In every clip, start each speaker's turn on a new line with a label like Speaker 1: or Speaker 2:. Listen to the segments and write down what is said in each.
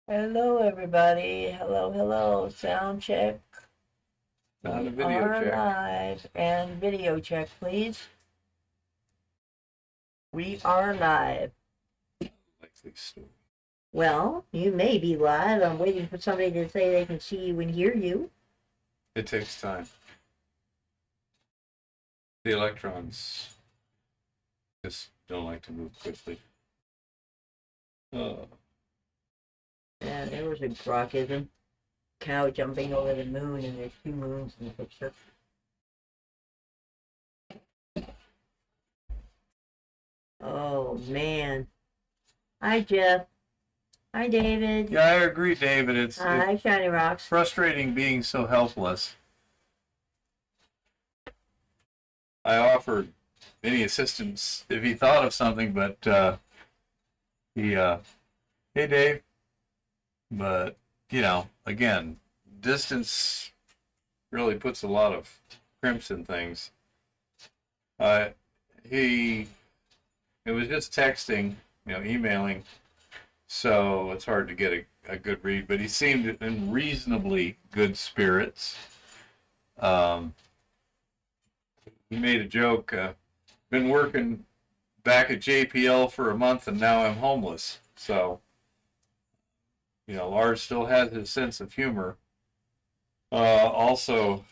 Speaker 1: Hello, everybody. Hello, hello. Sound check.
Speaker 2: Not a
Speaker 1: We
Speaker 2: video
Speaker 1: are
Speaker 2: check.
Speaker 1: live. And video check, please. We are live.
Speaker 2: Likely story.
Speaker 1: Well, you may be live. I'm waiting for somebody to say they can see you and hear you.
Speaker 2: It takes time. The electrons just don't like to move quickly. Uh,
Speaker 1: Yeah, there was a grokism. Cow jumping over the moon, and there's two moons in the picture. Oh, man. Hi, Jeff. Hi, David.
Speaker 2: yeah, I agree, David. It's
Speaker 1: Hi, Shiny Rocks.
Speaker 2: frustrating being so helpless. I offered any assistance if he thought of something, but hey, Dave. But, again, distance really puts a lot of crimps in things. Uh, he, it was just texting, emailing. So it's hard to get a good read, but he seemed in reasonably good spirits. Um, he made a joke, been working back at JPL for a month and now I'm homeless. So, Lars still has his sense of humor. Also,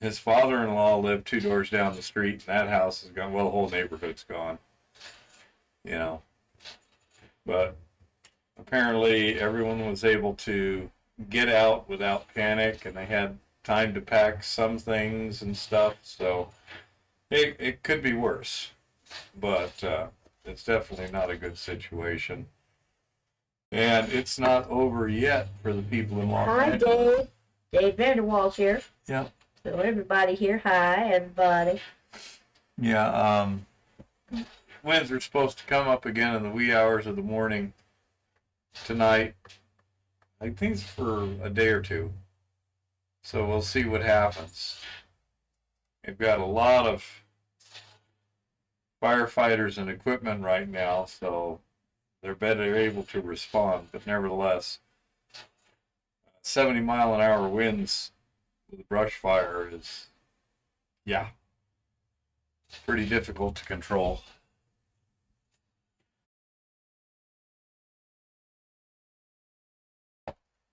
Speaker 2: his father-in-law lived 2 doors down the street, and that house is gone. Well, the whole neighborhood's gone, you know. But apparently everyone was able to get out without panic, and they had time to pack some things and stuff. So it could be worse, but it's definitely not a good situation. And it's not over yet for the people in Los
Speaker 1: Hi,
Speaker 2: Angeles.
Speaker 1: Dave. Dave Vanderwall's here.
Speaker 2: Yeah.
Speaker 1: So everybody here, hi, everybody.
Speaker 2: Yeah. Winds are supposed to come up again in the wee hours of the morning tonight. I think it's for a day or two. So we'll see what happens. We've got a lot of firefighters and equipment right now, so they're better able to respond. But nevertheless, 70-mile-an-hour winds with a brush fire is, yeah, pretty difficult to control.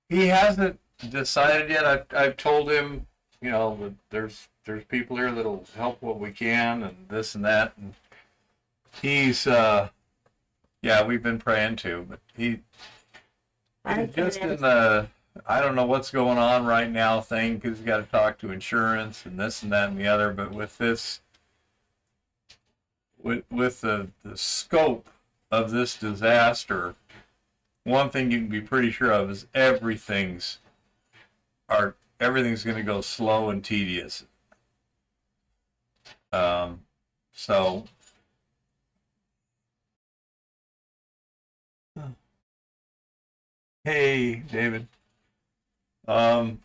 Speaker 2: He hasn't decided yet. I've told him, that there's people here that'll help what we can and this and that. And he's yeah, we've been praying too, but he's just in the I don't know what's going on right now thing because he's got to talk to insurance and this and that and the other. But with this, with the scope of this disaster, one thing you can be pretty sure of is everything's going to go slow and tedious. So hey, David. When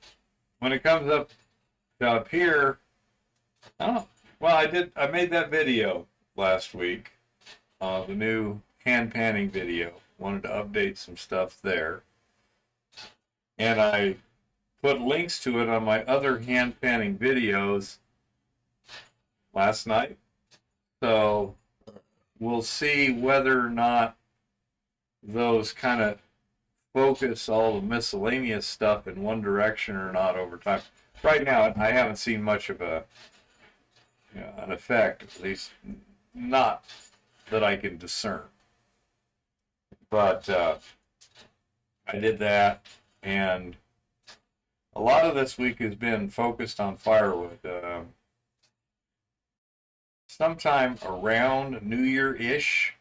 Speaker 2: it comes up here, I don't know. Well, I made that video last week, the new hand panning video. Wanted to update some stuff there, and I put links to it on my other hand panning videos last night. So we'll see whether or not those kind of focus all the miscellaneous stuff in one direction or not over time. Right now, I haven't seen much of an effect, at least not that I can discern. But I did that, and a lot of this week has been focused on firewood. Sometime around New Year-ish,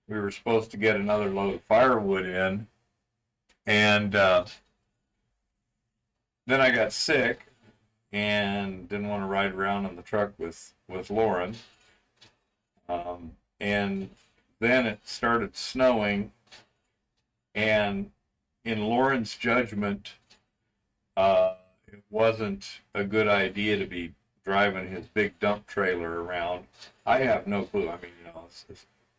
Speaker 2: we were supposed to get another load of firewood in, and then I got sick and didn't want to ride around in the truck with Lauren. And then it started snowing, and in Lauren's judgment, it wasn't a good idea to be driving his big dump trailer around. I have no clue. I mean,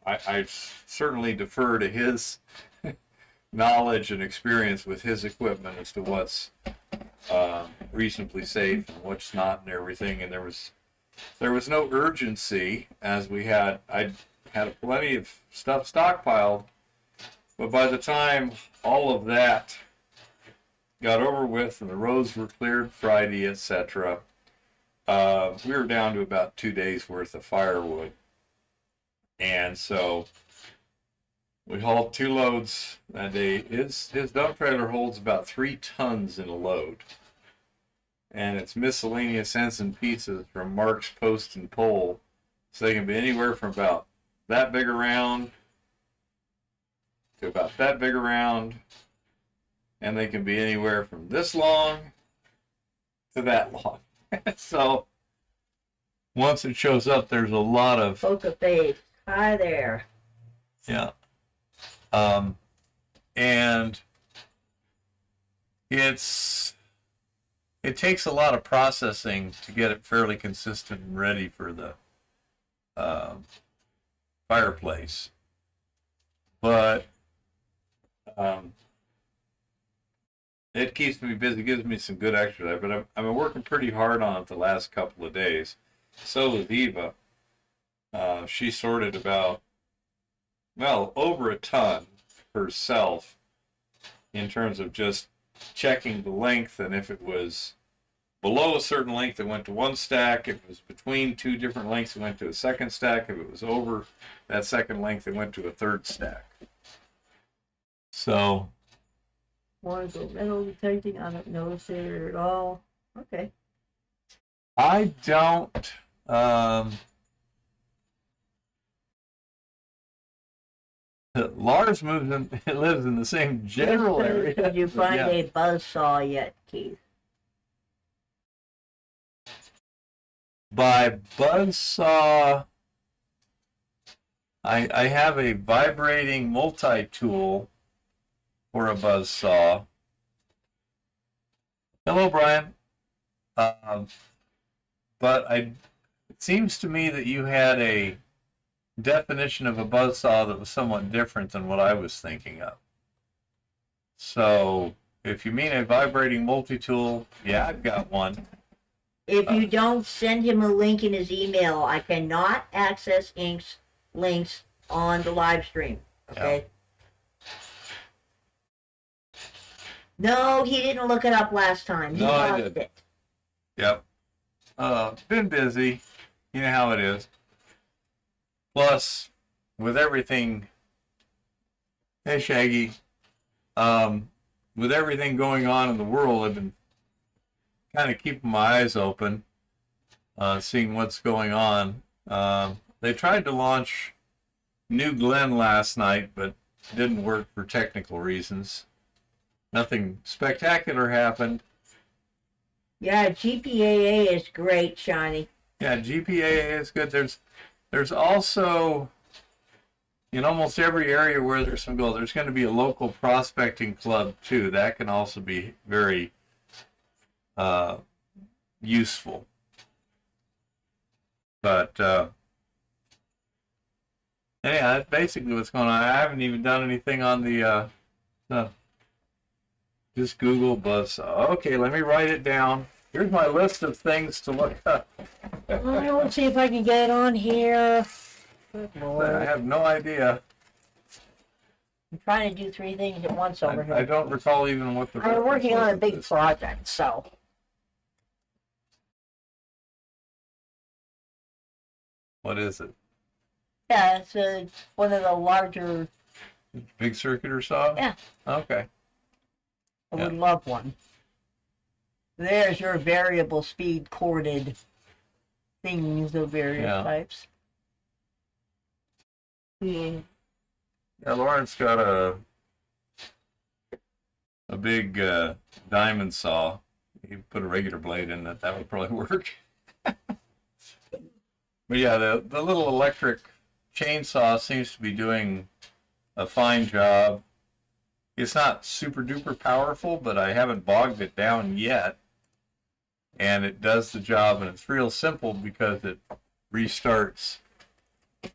Speaker 2: I certainly defer to his knowledge and experience with his equipment as to what's reasonably safe and what's not and everything. And there was no urgency, as I had plenty of stuff stockpiled, but by the time all of that got over with and the roads were cleared Friday, etc., we were down to about 2 days worth of firewood. And so we hauled 2 loads that day. His dump trailer holds about 3 tons in a load. And it's miscellaneous ends and pieces from marks, post, and pole. So they can be anywhere from about that big around to about that big around. And they can be anywhere from this long to that long. So once it shows up, there's a lot of
Speaker 1: Poker face. Hi there.
Speaker 2: Yeah. And it takes a lot of processing to get it fairly consistent and ready for the fireplace. But it keeps me busy, gives me some good exercise. But I've been working pretty hard on it the last couple of days. So was Eva. She sorted about, well, over a ton herself in terms of just checking the length, and if it was below a certain length, it went to one stack. If it was between 2 different lengths, it went to a second stack. If it was over that second length, it went to a third stack. So.
Speaker 1: Want to go metal detecting? I don't notice it at all. Okay.
Speaker 2: I don't. Lars lives in the same general area.
Speaker 1: Did you find a buzzsaw yet, Keith?
Speaker 2: By buzzsaw, I have a vibrating multi-tool for a buzzsaw. Hello, Brian. But it seems to me that you had a definition of a buzzsaw that was somewhat different than what I was thinking of. So if you mean a vibrating multi-tool, yeah, I've got one.
Speaker 1: If you don't send him a link in his email, I cannot access Ink's links on the live stream. Okay? Yeah. No, he didn't look it up last time. He lost it.
Speaker 2: Yep. Been busy. You know how it is. Plus, with everything, hey Shaggy, with everything going on in the world, I've been kind of keeping my eyes open, seeing what's going on. They tried to launch New Glenn last night, but didn't work for technical reasons. Nothing spectacular happened.
Speaker 1: Yeah, GPAA is great, Shiny.
Speaker 2: Yeah, GPAA is good. There's also, in almost every area where there's some gold, there's going to be a local prospecting club too. That can also be very useful. But yeah, that's basically what's going on. I haven't even done anything on the just Google buzzsaw. Okay, let me write it down. Here's my list of things to look up.
Speaker 1: Let's see if I can get it on here. Good Lord.
Speaker 2: I have no idea.
Speaker 1: I'm trying to do 3 things at once over here.
Speaker 2: I don't recall even what the.
Speaker 1: I'm working on a big project, so.
Speaker 2: What is it?
Speaker 1: Yeah, it's one of the larger.
Speaker 2: Big circuiter saw?
Speaker 1: Yeah.
Speaker 2: Okay.
Speaker 1: I would love one. There's your variable speed corded things of various types.
Speaker 2: Yeah, Lawrence got a big diamond saw. You put a regular blade in it, that would probably work. But yeah, the little electric chainsaw seems to be doing a fine job. It's not super duper powerful, but I haven't bogged it down yet. And it does the job, and it's real simple because it restarts.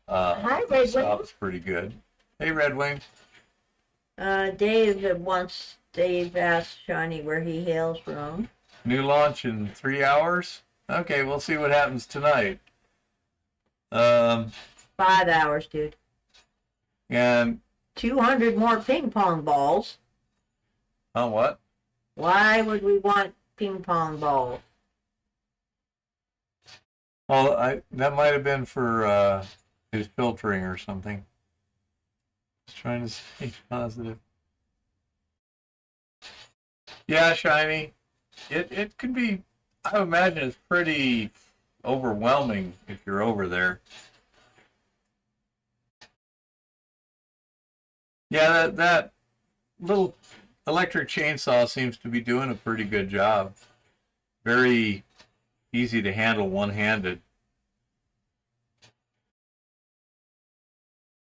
Speaker 1: Hi, Red Wing.
Speaker 2: Stops pretty good. Hey, Red Wing.
Speaker 1: Dave asked Shiny where he hails from.
Speaker 2: New launch in 3 hours. Okay, we'll see what happens tonight. Um,
Speaker 1: 5 hours, dude.
Speaker 2: and
Speaker 1: 200 more ping pong balls.
Speaker 2: oh, what?
Speaker 1: Why would we want ping pong balls?
Speaker 2: Well, that might have been for his filtering or something. Just trying to stay positive. Yeah, Shiny. It could be. I would imagine it's pretty overwhelming if you're over there. Yeah, that little electric chainsaw seems to be doing a pretty good job. Very easy to handle one-handed.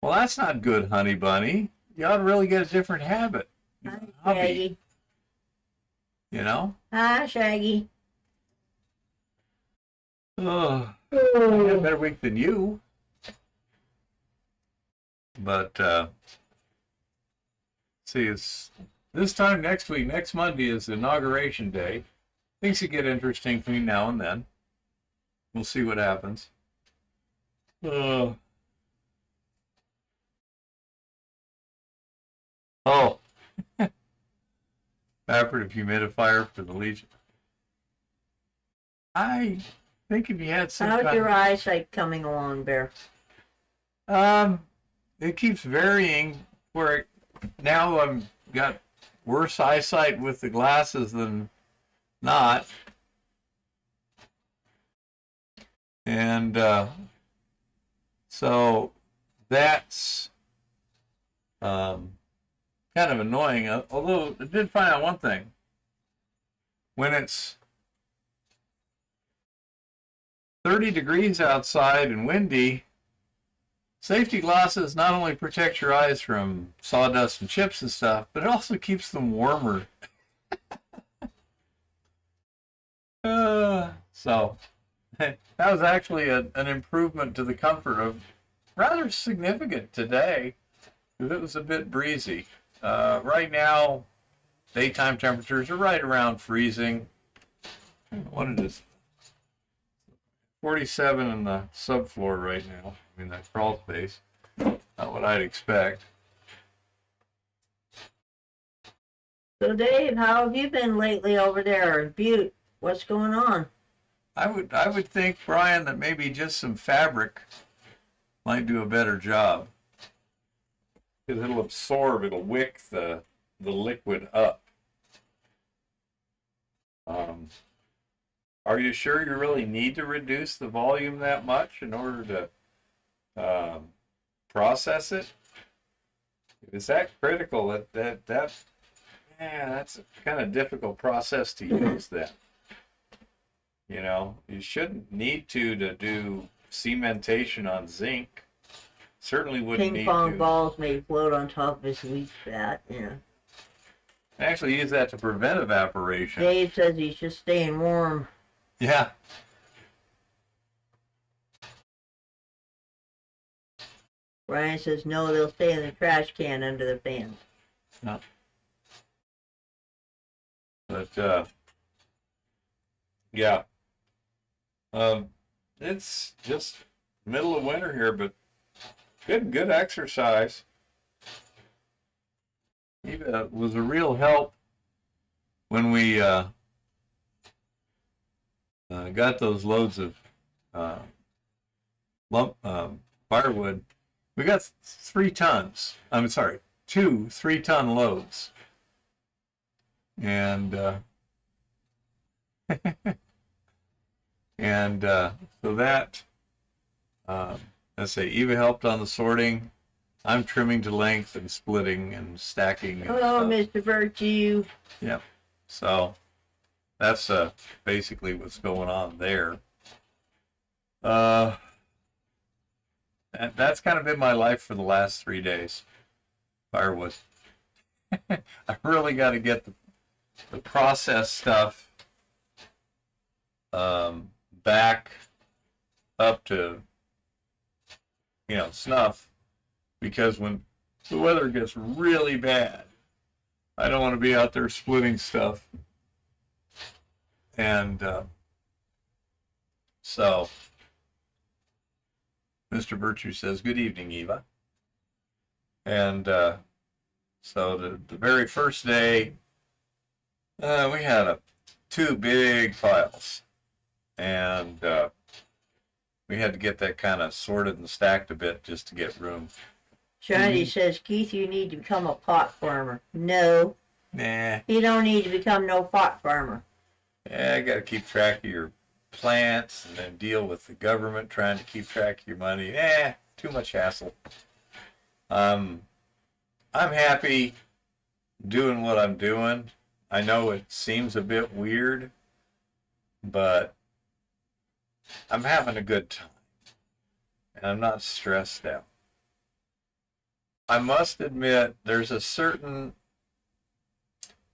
Speaker 2: Well, that's not good, honey bunny. You ought to really get a different habit.
Speaker 1: Hi,
Speaker 2: Hobby,
Speaker 1: Shaggy.
Speaker 2: you know?
Speaker 1: Hi, Shaggy.
Speaker 2: Oh, I had a better week than you. But, see, it's this time next week, next Monday is Inauguration Day. Things could get interesting between now and then. We'll see what happens. Oh, evaporative humidifier for the Legion. I think if you had some
Speaker 1: How's
Speaker 2: kind
Speaker 1: your eyesight coming along, Bear?
Speaker 2: it keeps varying where now I'm got worse eyesight with the glasses than not. And so that's kind of annoying. Although I did find out one thing. When it's 30 degrees outside and windy, safety glasses not only protect your eyes from sawdust and chips and stuff, but it also keeps them warmer. So that was actually an improvement to the comfort of rather significant today, because it was a bit breezy. Right now, daytime temperatures are right around freezing. What it is? 47 in the subfloor right now. I mean, that crawl space. Not what I'd expect.
Speaker 1: So, Dave, how have you been lately over there in Butte? What's going on?
Speaker 2: I would think, Brian, that maybe just some fabric might do a better job. Because it'll absorb, it'll wick the liquid up. Are you sure you really need to reduce the volume that much in order to process it? If it's that critical, that's a kind of difficult process to use then. You know, you shouldn't need to do cementation on zinc. Certainly wouldn't need
Speaker 1: Ping
Speaker 2: to.
Speaker 1: pong balls may float on top of his leaf bat, yeah.
Speaker 2: Actually use that to prevent evaporation.
Speaker 1: Dave says he's just staying warm.
Speaker 2: Yeah.
Speaker 1: Brian says no, they'll stay in the trash can under the fan.
Speaker 2: No. But yeah. It's just middle of winter here, but good exercise. It was a real help when we got those loads of firewood. We got 3 tons. I'm sorry, 2 3-ton loads. And so that, let's say, Eva helped on the sorting. I'm trimming to length and splitting and stacking. And
Speaker 1: Hello,
Speaker 2: stuff.
Speaker 1: Mr. Virtue.
Speaker 2: Yep. So that's basically what's going on there. That's kind of been my life for the last 3 days. Firewood. I really got to get the process stuff back up to snuff, because when the weather gets really bad, I don't want to be out there splitting stuff. And so Mr. Virtue says, good evening, Eva. And so the very first day, we had two big piles. And we had to get that kind of sorted and stacked a bit just to get room.
Speaker 1: Shiny says, Keith, you need to become a pot farmer. No.
Speaker 2: Nah.
Speaker 1: You don't need to become no pot farmer.
Speaker 2: Yeah, I got to keep track of your plants and then deal with the government trying to keep track of your money. Too much hassle. I'm happy doing what I'm doing. I know it seems a bit weird, but I'm having a good time. And I'm not stressed out. I must admit, there's a certain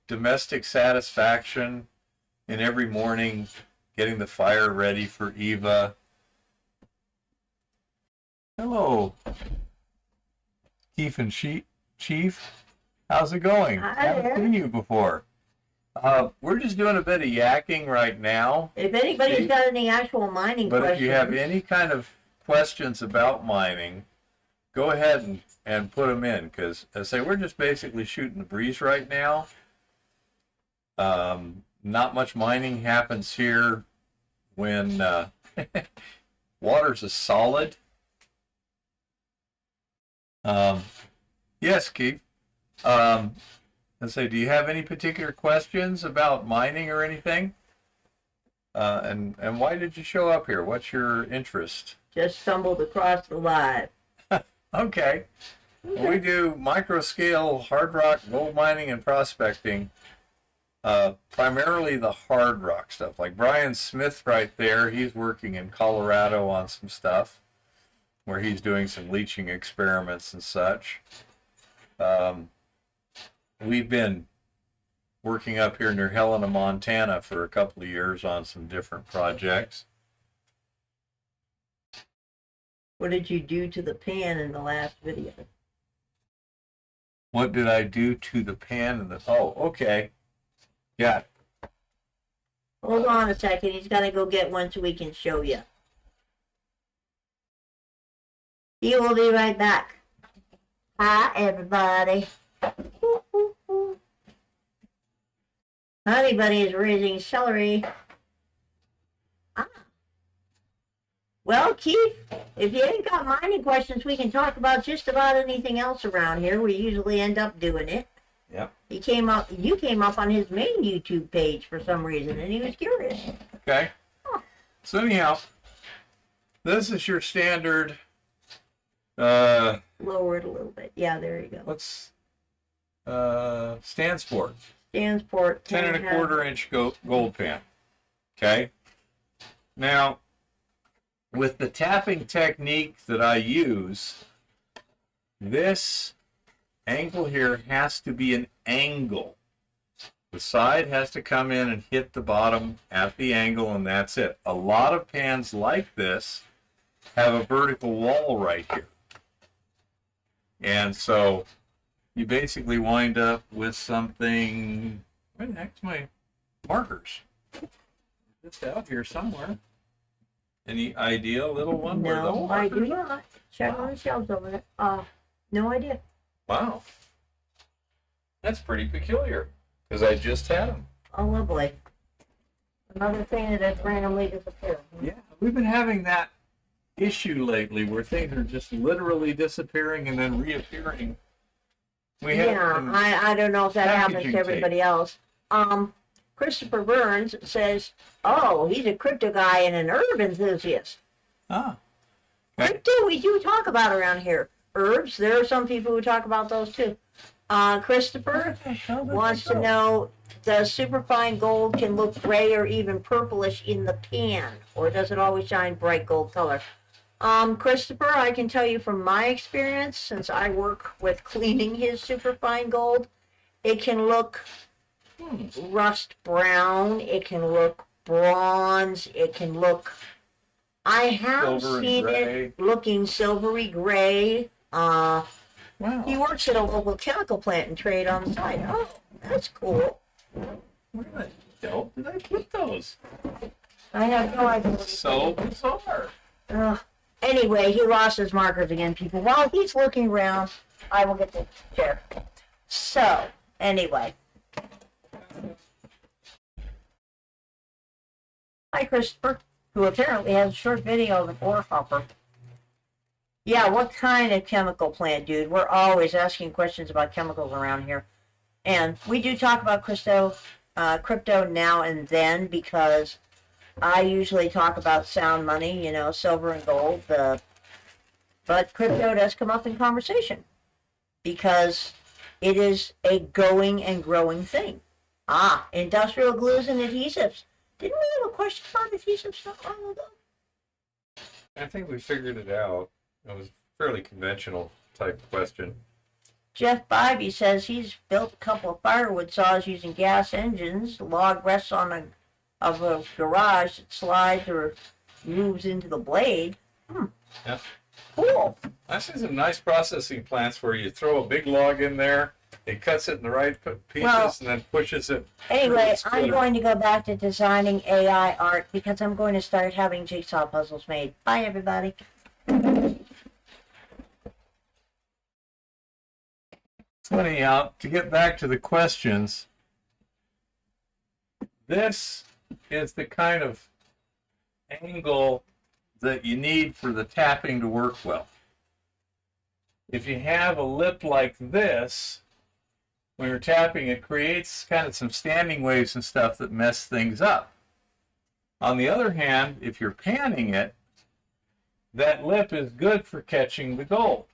Speaker 2: domestic satisfaction in every morning getting the fire ready for Eva. Hello, Keith and Chief. How's it going?
Speaker 1: Hi
Speaker 2: Haven't
Speaker 1: there.
Speaker 2: seen you before. We're just doing a bit of yakking right now.
Speaker 1: If anybody's got any actual mining
Speaker 2: But
Speaker 1: questions.
Speaker 2: if you have any kind of questions about mining, go ahead and put them in, because as I say, we're just basically shooting the breeze right now. Not much mining happens here when water's a solid. Yes, Keith. Let's say, do you have any particular questions about mining or anything? And why did you show up here? What's your interest?
Speaker 1: Just stumbled across the live.
Speaker 2: Okay. Well, we do micro-scale hard rock gold mining and prospecting. Primarily the hard rock stuff. Like Brian Smith right there, he's working in Colorado on some stuff where he's doing some leaching experiments and such. We've been working up here near Helena, Montana for a couple of years on some different projects.
Speaker 1: What did you do to the pan in the last video?
Speaker 2: What did I do to the pan and the... Oh, okay. Yeah.
Speaker 1: Hold on a second. He's got to go get one so we can show you. He will be right back. Hi, everybody. Honey Bunny is raising celery. Well, Keith, if you ain't got mining questions, we can talk about just about anything else around here. We usually end up doing it.
Speaker 2: Yep.
Speaker 1: You came up on his main YouTube page for some reason, and he was curious.
Speaker 2: Okay. So anyhow, this is your standard.
Speaker 1: Lower it a little bit. Yeah, there you go.
Speaker 2: What's stand sport?
Speaker 1: Stands for
Speaker 2: 10 1/4 inch gold pan. Okay. Now, with the tapping technique that I use, this angle here has to be an angle. The side has to come in and hit the bottom at the angle, and that's it. A lot of pans like this have a vertical wall right here. And so you basically wind up with something... Where the heck's my markers? Just out here somewhere. Any idea, little one? where the
Speaker 1: No, I do
Speaker 2: markers are?
Speaker 1: not. Check on the shelves over there. No idea.
Speaker 2: Wow. That's pretty peculiar, because I just had them.
Speaker 1: Oh, lovely. Another thing that has randomly disappeared.
Speaker 2: Yeah, we've been having that issue lately where things are just literally disappearing and then reappearing. We had
Speaker 1: I don't know if that happens
Speaker 2: packaging
Speaker 1: to everybody else. Christopher Burns says, oh, he's a crypto guy and an herb enthusiast.
Speaker 2: Ah. Okay.
Speaker 1: Crypto we do talk about around here. Herbs, there are some people who talk about those too. Christopher wants to know, does superfine gold can look gray or even purplish in the pan, or does it always shine bright gold color? Christopher, I can tell you from my experience, since I work with cleaning his superfine gold, it can look rust brown, it can look bronze, it can look... I have
Speaker 2: Silver and
Speaker 1: seen
Speaker 2: gray.
Speaker 1: it looking silvery gray.
Speaker 2: Wow.
Speaker 1: He works at a local chemical plant and trade on the side. Oh, that's cool.
Speaker 2: Where the hell did I put those?
Speaker 1: I have no idea.
Speaker 2: So bizarre.
Speaker 1: Anyway, he lost his markers again, people. While he's looking around, I will get the chair. So, anyway. Hi, Christopher, who apparently has a short video of an ore hopper. Yeah, what kind of chemical plant, dude? We're always asking questions about chemicals around here. And we do talk about crypto now and then because I usually talk about sound money, you know, silver and gold. But crypto does come up in conversation because it is a going and growing thing. Industrial glues and adhesives. Didn't we have a question about adhesives not long ago?
Speaker 2: I think we figured it out. It was a fairly conventional type question.
Speaker 1: Jeff Bybee says he's built a couple of firewood saws using gas engines. The log rests on a garage that slides or moves into the blade.
Speaker 2: Yeah.
Speaker 1: Cool.
Speaker 2: I've seen some nice processing plants where you throw a big log in there, it cuts it in the right pieces, and then pushes it.
Speaker 1: Anyway, I'm going to go back to designing AI art because I'm going to start having jigsaw puzzles made. Bye, everybody.
Speaker 2: So anyhow, to get back to the questions, this is the kind of angle that you need for the tapping to work well. If you have a lip like this, when you're tapping, it creates kind of some standing waves and stuff that mess things up. On the other hand, if you're panning it, that lip is good for catching the gold.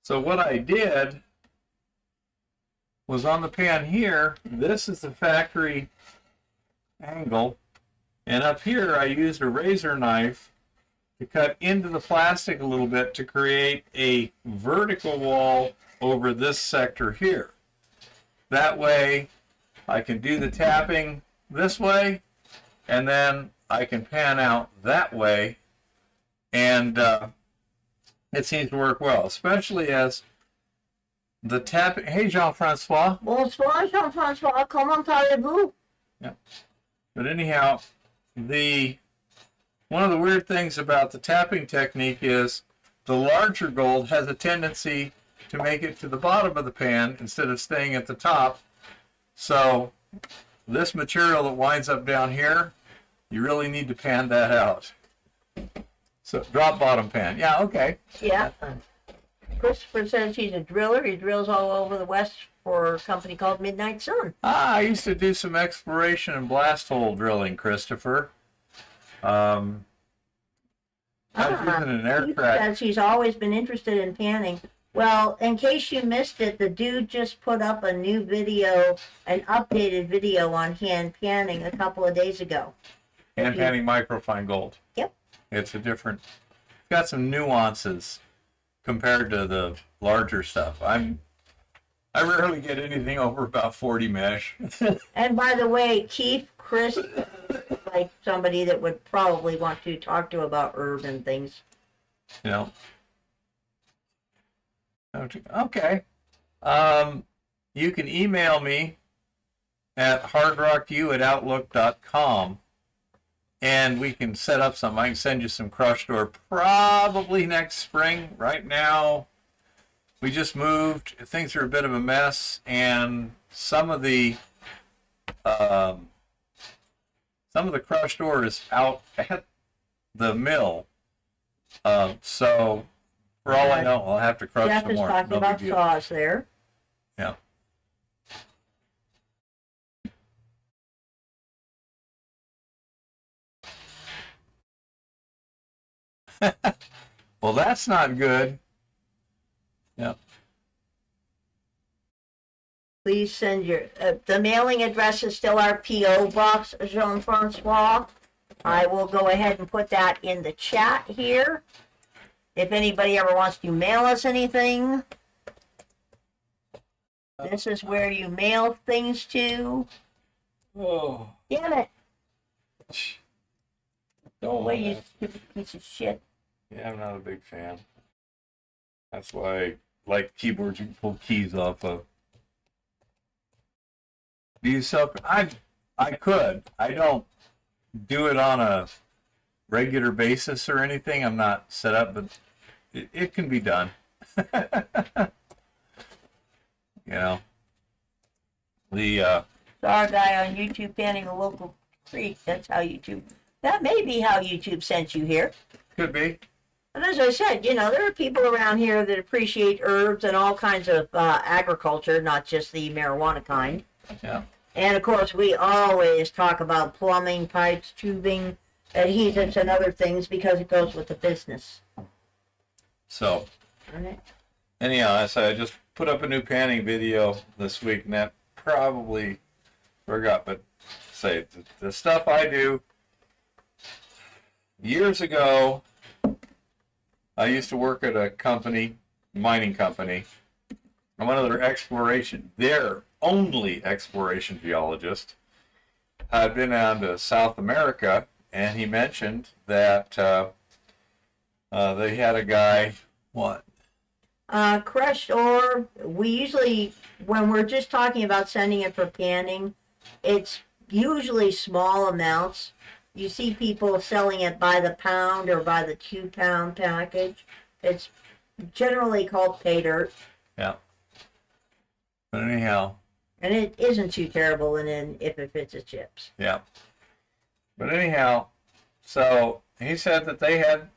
Speaker 2: So what I did was on the pan here, this is the factory angle, and up here I used a razor knife to cut into the plastic a little bit to create a vertical wall over this sector here. That way I can do the tapping this way, and then I can pan out that way, and it seems to work well, especially as the tapping. Hey, Jean-Francois.
Speaker 1: Bonsoir, Jean-Francois. Comment allez-vous?
Speaker 2: Yeah. But anyhow, one of the weird things about the tapping technique is the larger gold has a tendency to make it to the bottom of the pan instead of staying at the top. So this material that winds up down here, you really need to pan that out. So drop bottom pan. Yeah, okay.
Speaker 1: Yeah. Christopher says he's a driller. He drills all over the West for a company called Midnight Sun.
Speaker 2: I used to do some exploration and blast hole drilling, Christopher. I was using an aircraft.
Speaker 1: He says he's always been interested in panning. Well, in case you missed it, the dude just put up a new video, an updated video on hand panning a couple of days ago.
Speaker 2: Hand panning microfine gold.
Speaker 1: Yep.
Speaker 2: It's got some nuances compared to the larger stuff. I rarely get anything over about 40 mesh.
Speaker 1: And by the way, Keith, Chris, like somebody that would probably want to talk to about herb and things.
Speaker 2: Yeah. Okay. You can email me at hardrockyou@outlook.com, and we can set up something. I can send you some crushed ore probably next spring. Right now, we just moved. Things are a bit of a mess, and some of the crushed ore is out at the mill. So for all I know, I'll have to crush
Speaker 1: Jeff
Speaker 2: some
Speaker 1: is
Speaker 2: more.
Speaker 1: talking
Speaker 2: No big
Speaker 1: about
Speaker 2: deal.
Speaker 1: saws there.
Speaker 2: Yeah. Well, that's not good. Yeah.
Speaker 1: Please send your, the mailing address is still our P.O. Box, Jean-Francois. I will go ahead and put that in the chat here. If anybody ever wants to mail us anything, this is where you mail things to.
Speaker 2: Oh.
Speaker 1: Damn it. Go
Speaker 2: Oh,
Speaker 1: away, you stupid piece of shit.
Speaker 2: Yeah, I'm not a big fan. That's why like keyboards you can pull keys off of. Do you sell? I could. I don't do it on a regular basis or anything. I'm not set up, but it can be done. You know, the
Speaker 1: Saw a guy on YouTube panning a local creek. That's how YouTube. That may be how YouTube sent you here.
Speaker 2: could be.
Speaker 1: And as I said, you know, there are people around here that appreciate herbs and all kinds of agriculture, not just the marijuana kind.
Speaker 2: Yeah.
Speaker 1: And of course, we always talk about plumbing, pipes, tubing, adhesives, and other things because it goes with the business.
Speaker 2: So,
Speaker 1: All right.
Speaker 2: anyhow, I just put up a new panning video this week, and that probably forgot. But say the stuff I do years ago. I used to work at a company, mining company. I'm one of their only exploration geologist. I'd been down to South America, and he mentioned that they had a guy, what?
Speaker 1: Crushed ore, we usually, when we're just talking about sending it for panning, it's usually small amounts. You see people selling it by the pound or by the 2-pound package. It's generally called pay dirt.
Speaker 2: Yeah. But anyhow.
Speaker 1: And it isn't too terrible if it fits the chips.
Speaker 2: Yeah. But anyhow, so he said that they had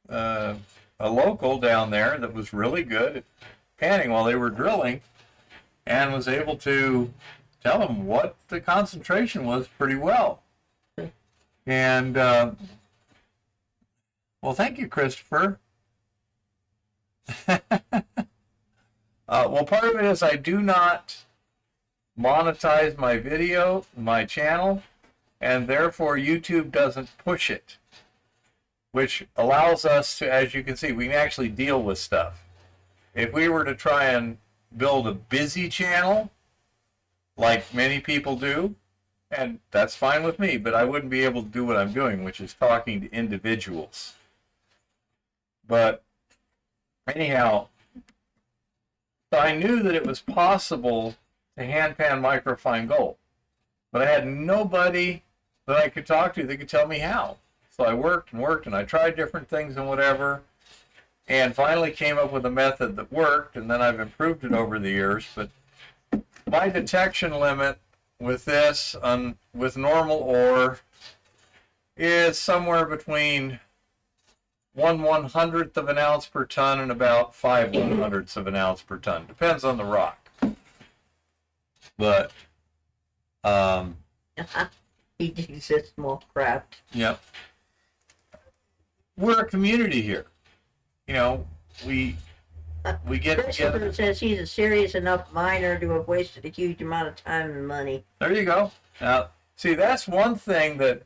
Speaker 2: a local down there that was really good at panning while they were drilling and was able to tell them what the concentration was pretty well. And, well, thank you, Christopher. Well, part of it is I do not monetize my channel, and therefore YouTube doesn't push it, which allows us to, as you can see, we can actually deal with stuff. If we were to try and build a busy channel, like many people do, and that's fine with me, but I wouldn't be able to do what I'm doing, which is talking to individuals. But anyhow, so I knew that it was possible to hand pan microfine gold, but I had nobody that I could talk to that could tell me how. So I worked and I tried different things and whatever, and finally came up with a method that worked, and then I've improved it over the years. But my detection limit with this, with normal ore, is somewhere between 1/100th of an ounce per ton and about 5/100ths of an ounce per ton. Depends on the rock. But,
Speaker 1: He digs a small craft.
Speaker 2: yep. We're a community here. You know, we get
Speaker 1: Christopher
Speaker 2: together.
Speaker 1: says he's a serious enough miner to have wasted a huge amount of time and money.
Speaker 2: There you go. Now, see, that's one thing that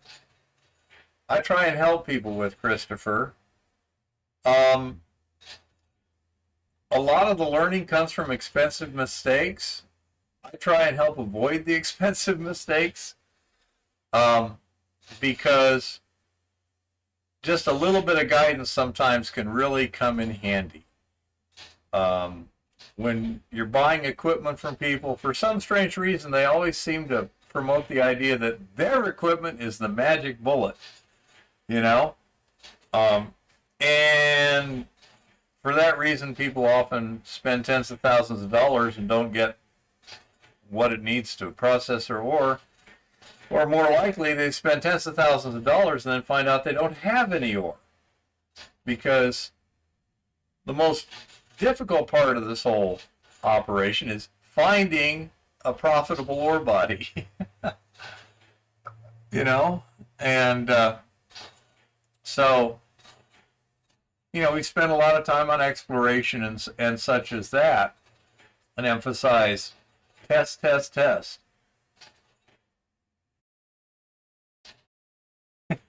Speaker 2: I try and help people with, Christopher. A lot of the learning comes from expensive mistakes. I try and help avoid the expensive mistakes because just a little bit of guidance sometimes can really come in handy. When you're buying equipment from people, for some strange reason, they always seem to promote the idea that their equipment is the magic bullet, you know? And for that reason, people often spend tens of thousands of dollars and don't get what it needs to process their ore. Or more likely, they spend tens of thousands of dollars and then find out they don't have any ore. Because the most difficult part of this whole operation is finding a profitable ore body. You know? And so, you know, we spend a lot of time on exploration and such as that, and emphasize test, test, test.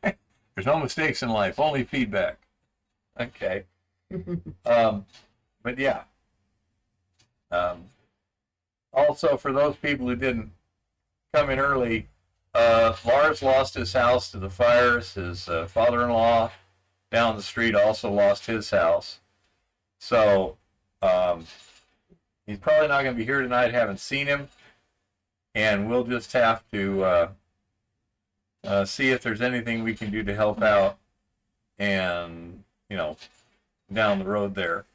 Speaker 2: There's no mistakes in life, only feedback. Okay. But yeah. Also, for those people who didn't come in early, Lars lost his house to the fires. His father-in-law down the street also lost his house. So He's probably not going to be here tonight. Haven't seen him, and we'll just have to see if there's anything we can do to help out, and down the road there.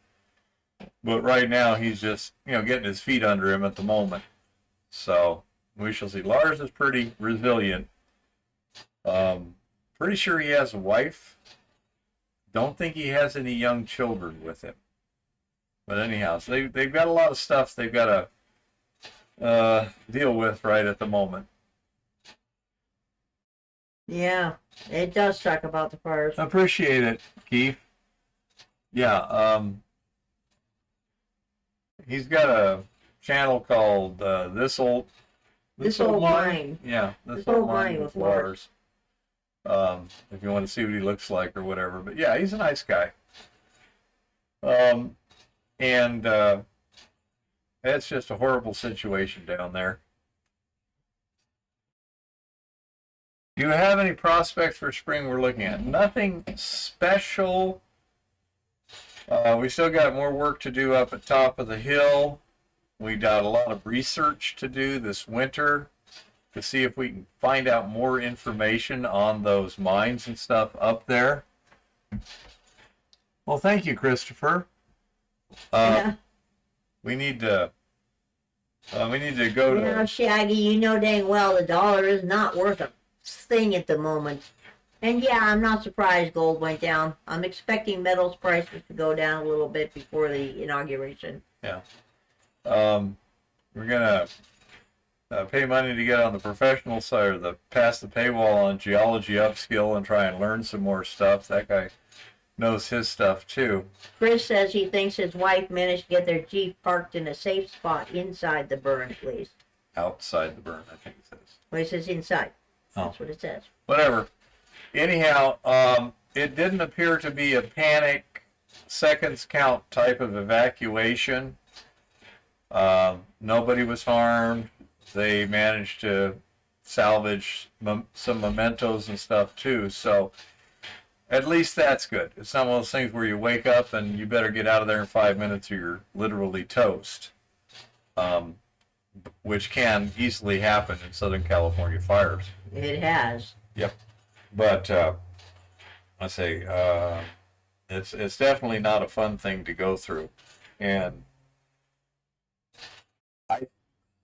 Speaker 2: But right now he's just getting his feet under him at the moment. So we shall see. Lars is pretty resilient. Pretty sure he has a wife. Don't think he has any young children with him. But anyhow, so they've got a lot of stuff they've got to deal with right at the moment.
Speaker 1: Yeah, it does talk about the fires.
Speaker 2: Appreciate it, Keith. Yeah, he's got a channel called This Old
Speaker 1: Mine.
Speaker 2: Yeah,
Speaker 1: This Old Mine with Lars.
Speaker 2: If you want to see what he looks like or whatever. But yeah, he's a nice guy. And it's just a horrible situation down there. Do you have any prospects for spring we're looking at? Nothing special. We still got more work to do up at top of the hill. We got a lot of research to do this winter to see if we can find out more information on those mines and stuff up there. Well, thank you, Christopher.
Speaker 1: Yeah.
Speaker 2: We need to go to.
Speaker 1: Shaggy, you know dang well the dollar is not worth a thing at the moment. And yeah, I'm not surprised gold went down. I'm expecting metals prices to go down a little bit before the inauguration.
Speaker 2: Yeah. We're gonna pay money to get on the professional side, or pass the paywall on geology upskill and try and learn some more stuff. That guy knows his stuff too.
Speaker 1: Chris says he thinks his wife managed to get their Jeep parked in a safe spot inside the burn, at least.
Speaker 2: Outside the burn, I think it says.
Speaker 1: Well, it says inside.
Speaker 2: Oh.
Speaker 1: That's what it says.
Speaker 2: Whatever. Anyhow, it didn't appear to be a panic, seconds count type of evacuation. Nobody was harmed. They managed to salvage some mementos and stuff too. So at least that's good. It's not one of those things where you wake up and you better get out of there in 5 minutes or you're literally toast, which can easily happen in Southern California fires.
Speaker 1: It has.
Speaker 2: Yep. But I say it's definitely not a fun thing to go through, and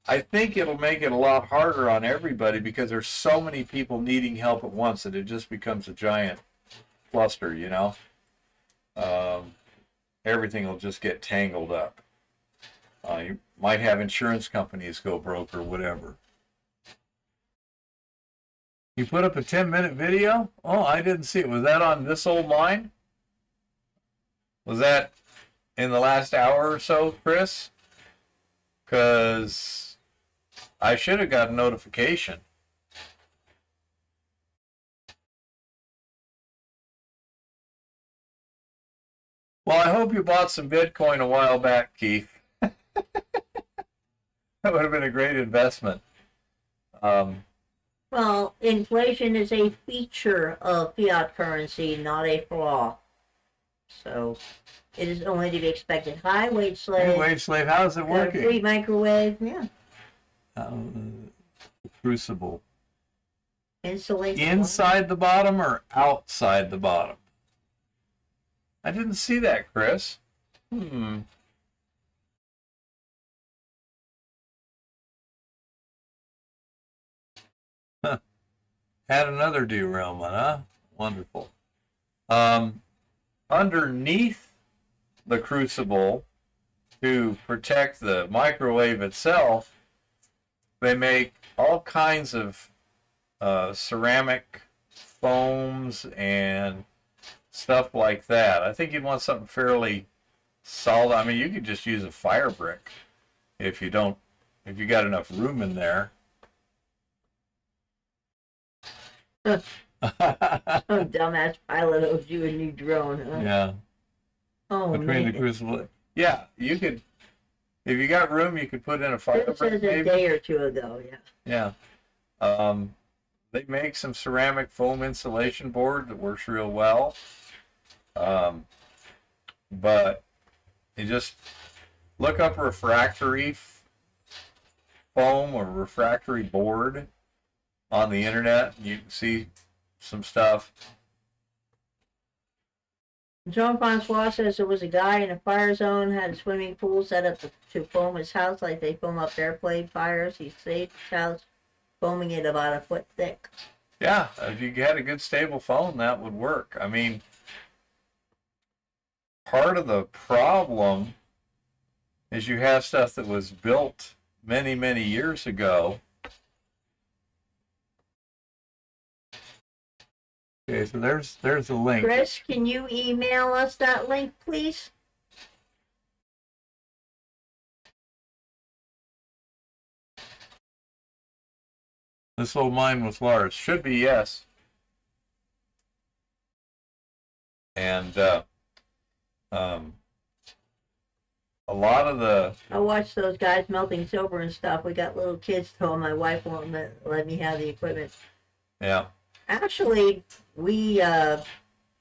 Speaker 2: I think it'll make it a lot harder on everybody because there's so many people needing help at once that it just becomes a giant cluster, everything will just get tangled up. You might have insurance companies go broke or whatever. You put up a 10-minute video? Oh, I didn't see it. Was that on This Old Mine? Was that in the last hour or so, Chris? Because I should have got a notification. Well, I hope you bought some Bitcoin a while back, Keith. That would have been a great investment.
Speaker 1: Well, inflation is a feature of fiat currency, not a flaw. So, it is only to be expected. Hi, wage slave.
Speaker 2: Hey, wage slave, how's it working?
Speaker 1: Free microwave, yeah.
Speaker 2: Crucible.
Speaker 1: Insulation.
Speaker 2: Inside the bottom or outside the bottom? I didn't see that, Chris. Huh. Had another derailment, huh? Wonderful. Underneath the crucible, to protect the microwave itself, they make all kinds of ceramic foams and stuff like that. I think you'd want something fairly solid. I mean, you could just use a fire brick if you got enough room in there.
Speaker 1: Oh, dumbass pilot owes you a new drone, huh?
Speaker 2: Yeah.
Speaker 1: Oh,
Speaker 2: Between
Speaker 1: man.
Speaker 2: the crucible. Yeah, you could, if you got room, you could put in a fire
Speaker 1: This
Speaker 2: brick
Speaker 1: is a
Speaker 2: maybe.
Speaker 1: day or two ago, yeah.
Speaker 2: Yeah. They make some ceramic foam insulation board that works real well. But look up refractory foam or refractory board on the internet. You can see some stuff.
Speaker 1: Jean-Francois says there was a guy in a fire zone, had a swimming pool set up to foam his house like they foam up airplane fires. He saved his house, foaming it about a foot thick.
Speaker 2: Yeah, if you had a good stable foam, that would work. I mean, part of the problem is you have stuff that was built many, many years ago. Okay, so there's the link.
Speaker 1: Chris, can you email us that link, please?
Speaker 2: This little mine with Lars should be yes. And a lot of the
Speaker 1: I watched those guys melting silver and stuff. We got little kids told my wife won't let me have the equipment.
Speaker 2: yeah.
Speaker 1: Actually,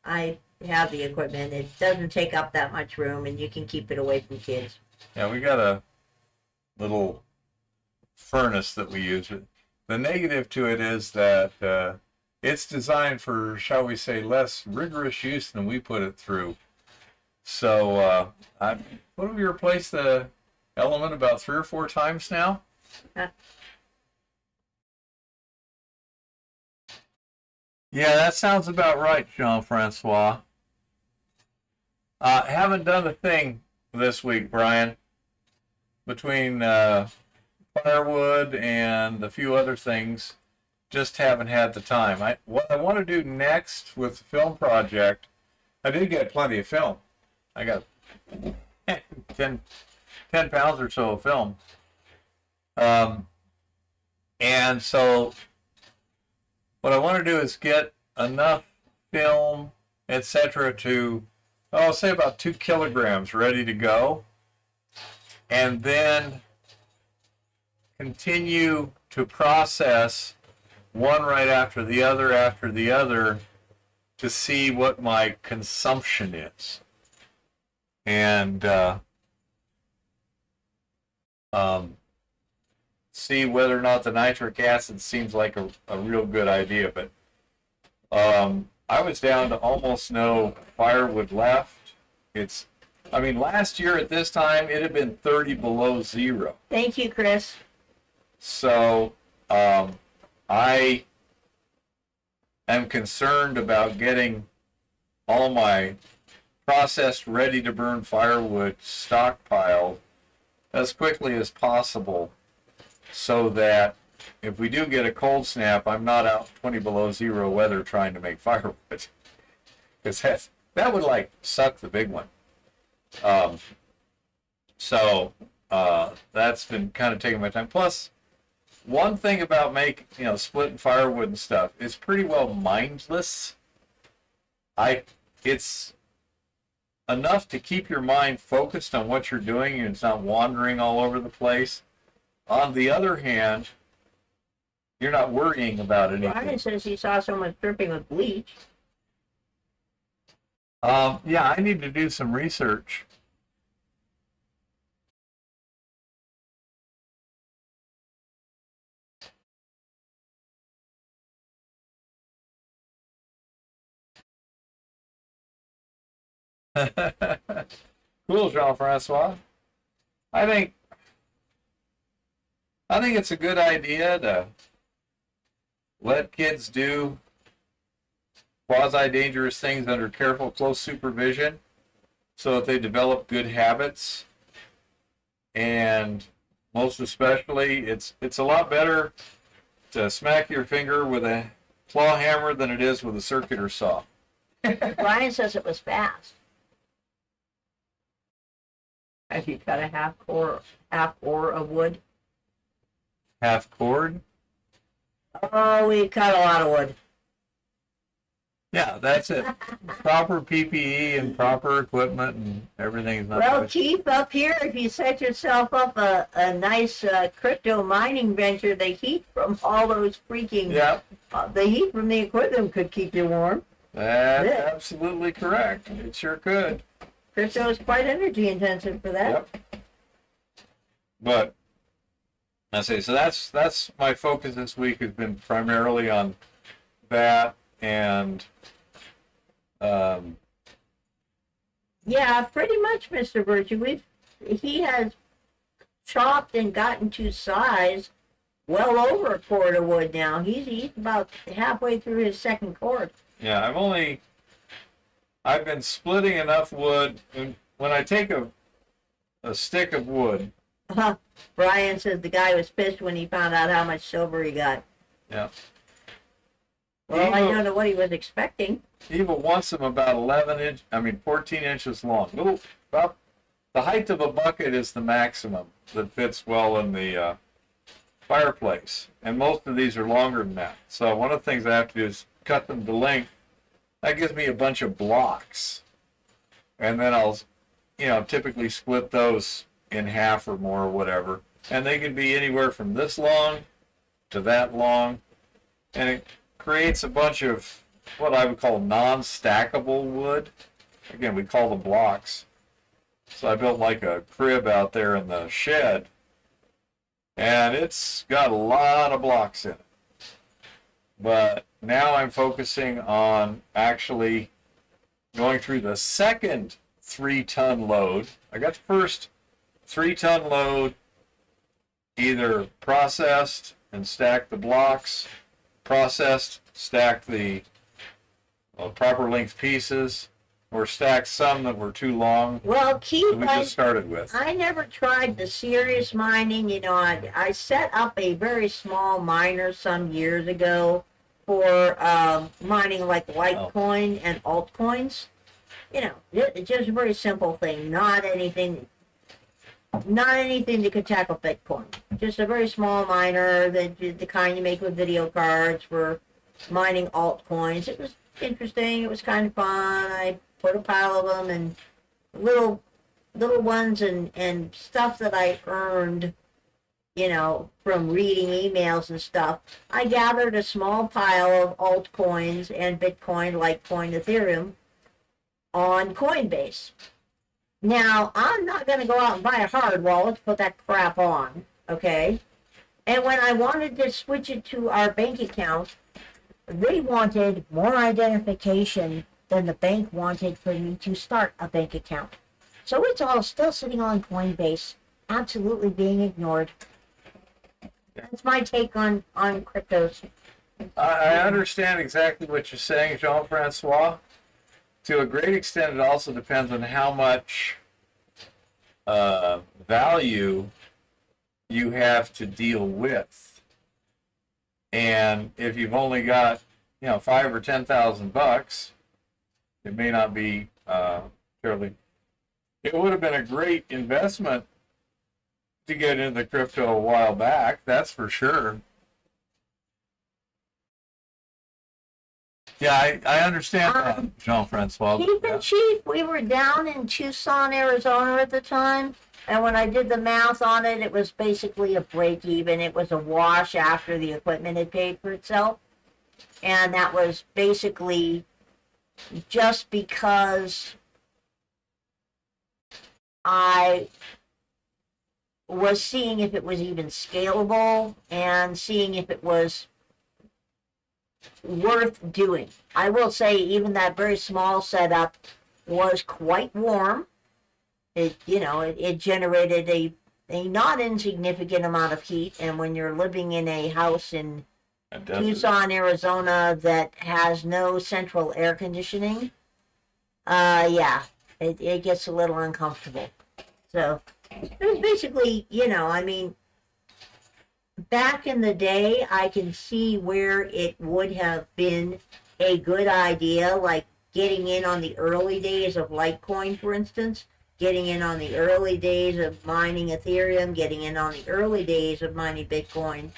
Speaker 1: I have the equipment. It doesn't take up that much room, and you can keep it away from kids.
Speaker 2: Yeah, we got a little furnace that we use. The negative to it is that it's designed for, shall we say, less rigorous use than we put it through. So, what have we replaced the element about 3 or 4 times now? Yeah, that sounds about right, Jean-Francois. Haven't done a thing this week, Brian. Between firewood and a few other things, just haven't had the time. What I want to do next with the film project, I did get plenty of film. I got 10 pounds or so of film. And so what I want to do is get enough film, etc., to, I'll say about 2 kilograms ready to go, and then continue to process one right after the other to see what my consumption is. And see whether or not the nitric acid seems like a real good idea. But I was down to almost no firewood left. Last year at this time, it had been 30 below zero.
Speaker 1: Thank you, Chris.
Speaker 2: So I am concerned about getting all my processed, ready to burn firewood stockpiled as quickly as possible, so that if we do get a cold snap, I'm not out 20 below zero weather trying to make firewood, because that would like suck the big one. So that's been kind of taking my time. Plus, one thing about splitting firewood and stuff, it's pretty well mindless. It's enough to keep your mind focused on what you're doing and it's not wandering all over the place. On the other hand, you're not worrying about anything.
Speaker 1: Brian says he saw someone dripping with bleach.
Speaker 2: Yeah, I need to do some research. Cool, Jean-Francois. I think it's a good idea to let kids do quasi-dangerous things under careful, close supervision so that they develop good habits. And most especially, it's a lot better to smack your finger with a claw hammer than it is with a circular saw.
Speaker 1: Brian says it was fast. Have you cut a half core of wood?
Speaker 2: Half cord?
Speaker 1: Oh, we cut a lot of wood.
Speaker 2: Yeah, that's it. Proper PPE and proper equipment and everything is not
Speaker 1: Well,
Speaker 2: good.
Speaker 1: Chief, up here, if you set yourself up a nice crypto mining venture, the heat from all those freaking...
Speaker 2: Yeah,
Speaker 1: the heat from the equipment could keep you warm.
Speaker 2: that's
Speaker 1: Yeah.
Speaker 2: absolutely correct. It sure could.
Speaker 1: Crypto is quite energy intensive for that.
Speaker 2: Yep. But I say, so that's my focus this week has been primarily on that and
Speaker 1: Yeah, pretty much, Mr. Virtue. He has chopped and gotten to size well over a cord of wood now. He's about halfway through his second cord.
Speaker 2: yeah, I've been splitting enough wood, and when I take a stick of wood.
Speaker 1: Brian says the guy was pissed when he found out how much silver he got.
Speaker 2: Yeah.
Speaker 1: Well, I don't know what he was expecting.
Speaker 2: Eva wants them about 14 inches long. Little, about the height of a bucket is the maximum that fits well in the fireplace. And most of these are longer than that. So one of the things I have to do is cut them to length. That gives me a bunch of blocks. And then I'll, typically split those in half or more or whatever. And they can be anywhere from this long to that long. And it creates a bunch of what I would call non-stackable wood. Again, we call them blocks. So I built like a crib out there in the shed. And it's got a lot of blocks in it. But now I'm focusing on actually going through the second 3-ton load. I got the first 3-ton load, either processed and stacked the blocks, processed, stacked the proper length pieces, or stacked some that were too long.
Speaker 1: Well, Keith,
Speaker 2: that we just started with.
Speaker 1: I never tried the serious mining. I set up a very small miner some years ago for mining like Litecoin and altcoins. It's just a very simple thing, not anything that could tackle Bitcoin. Just a very small miner, the kind you make with video cards for mining altcoins. It was interesting. It was kind of fun. I put a pile of them and little ones and stuff that I earned, from reading emails and stuff. I gathered a small pile of altcoins and Bitcoin, Litecoin, Ethereum on Coinbase. Now, I'm not going to go out and buy a hard wallet to put that crap on, okay? And when I wanted to switch it to our bank account, they wanted more identification than the bank wanted for me to start a bank account. So it's all still sitting on Coinbase, absolutely being ignored. That's my take on cryptos.
Speaker 2: I understand exactly what you're saying, Jean-Francois. To a great extent, it also depends on how much value you have to deal with. And if you've only got, $5,000 or $10,000, it may not be fairly. It would have been a great investment to get into crypto a while back, that's for sure. Yeah, I understand that, Jean-Francois.
Speaker 1: Keith and Chief, we were down in Tucson, Arizona at the time, and when I did the math on it, it was basically a break even. It was a wash after the equipment had paid for itself. And that was basically just because I was seeing if it was even scalable and seeing if it was worth doing. I will say even that very small setup was quite warm. It generated a not insignificant amount of heat, and when you're living in a house in Tucson, Arizona that has no central air conditioning, it gets a little uncomfortable. So it was basically, back in the day, I can see where it would have been a good idea, like getting in on the early days of Litecoin, for instance, getting in on the early days of mining Ethereum, getting in on the early days of mining Bitcoin.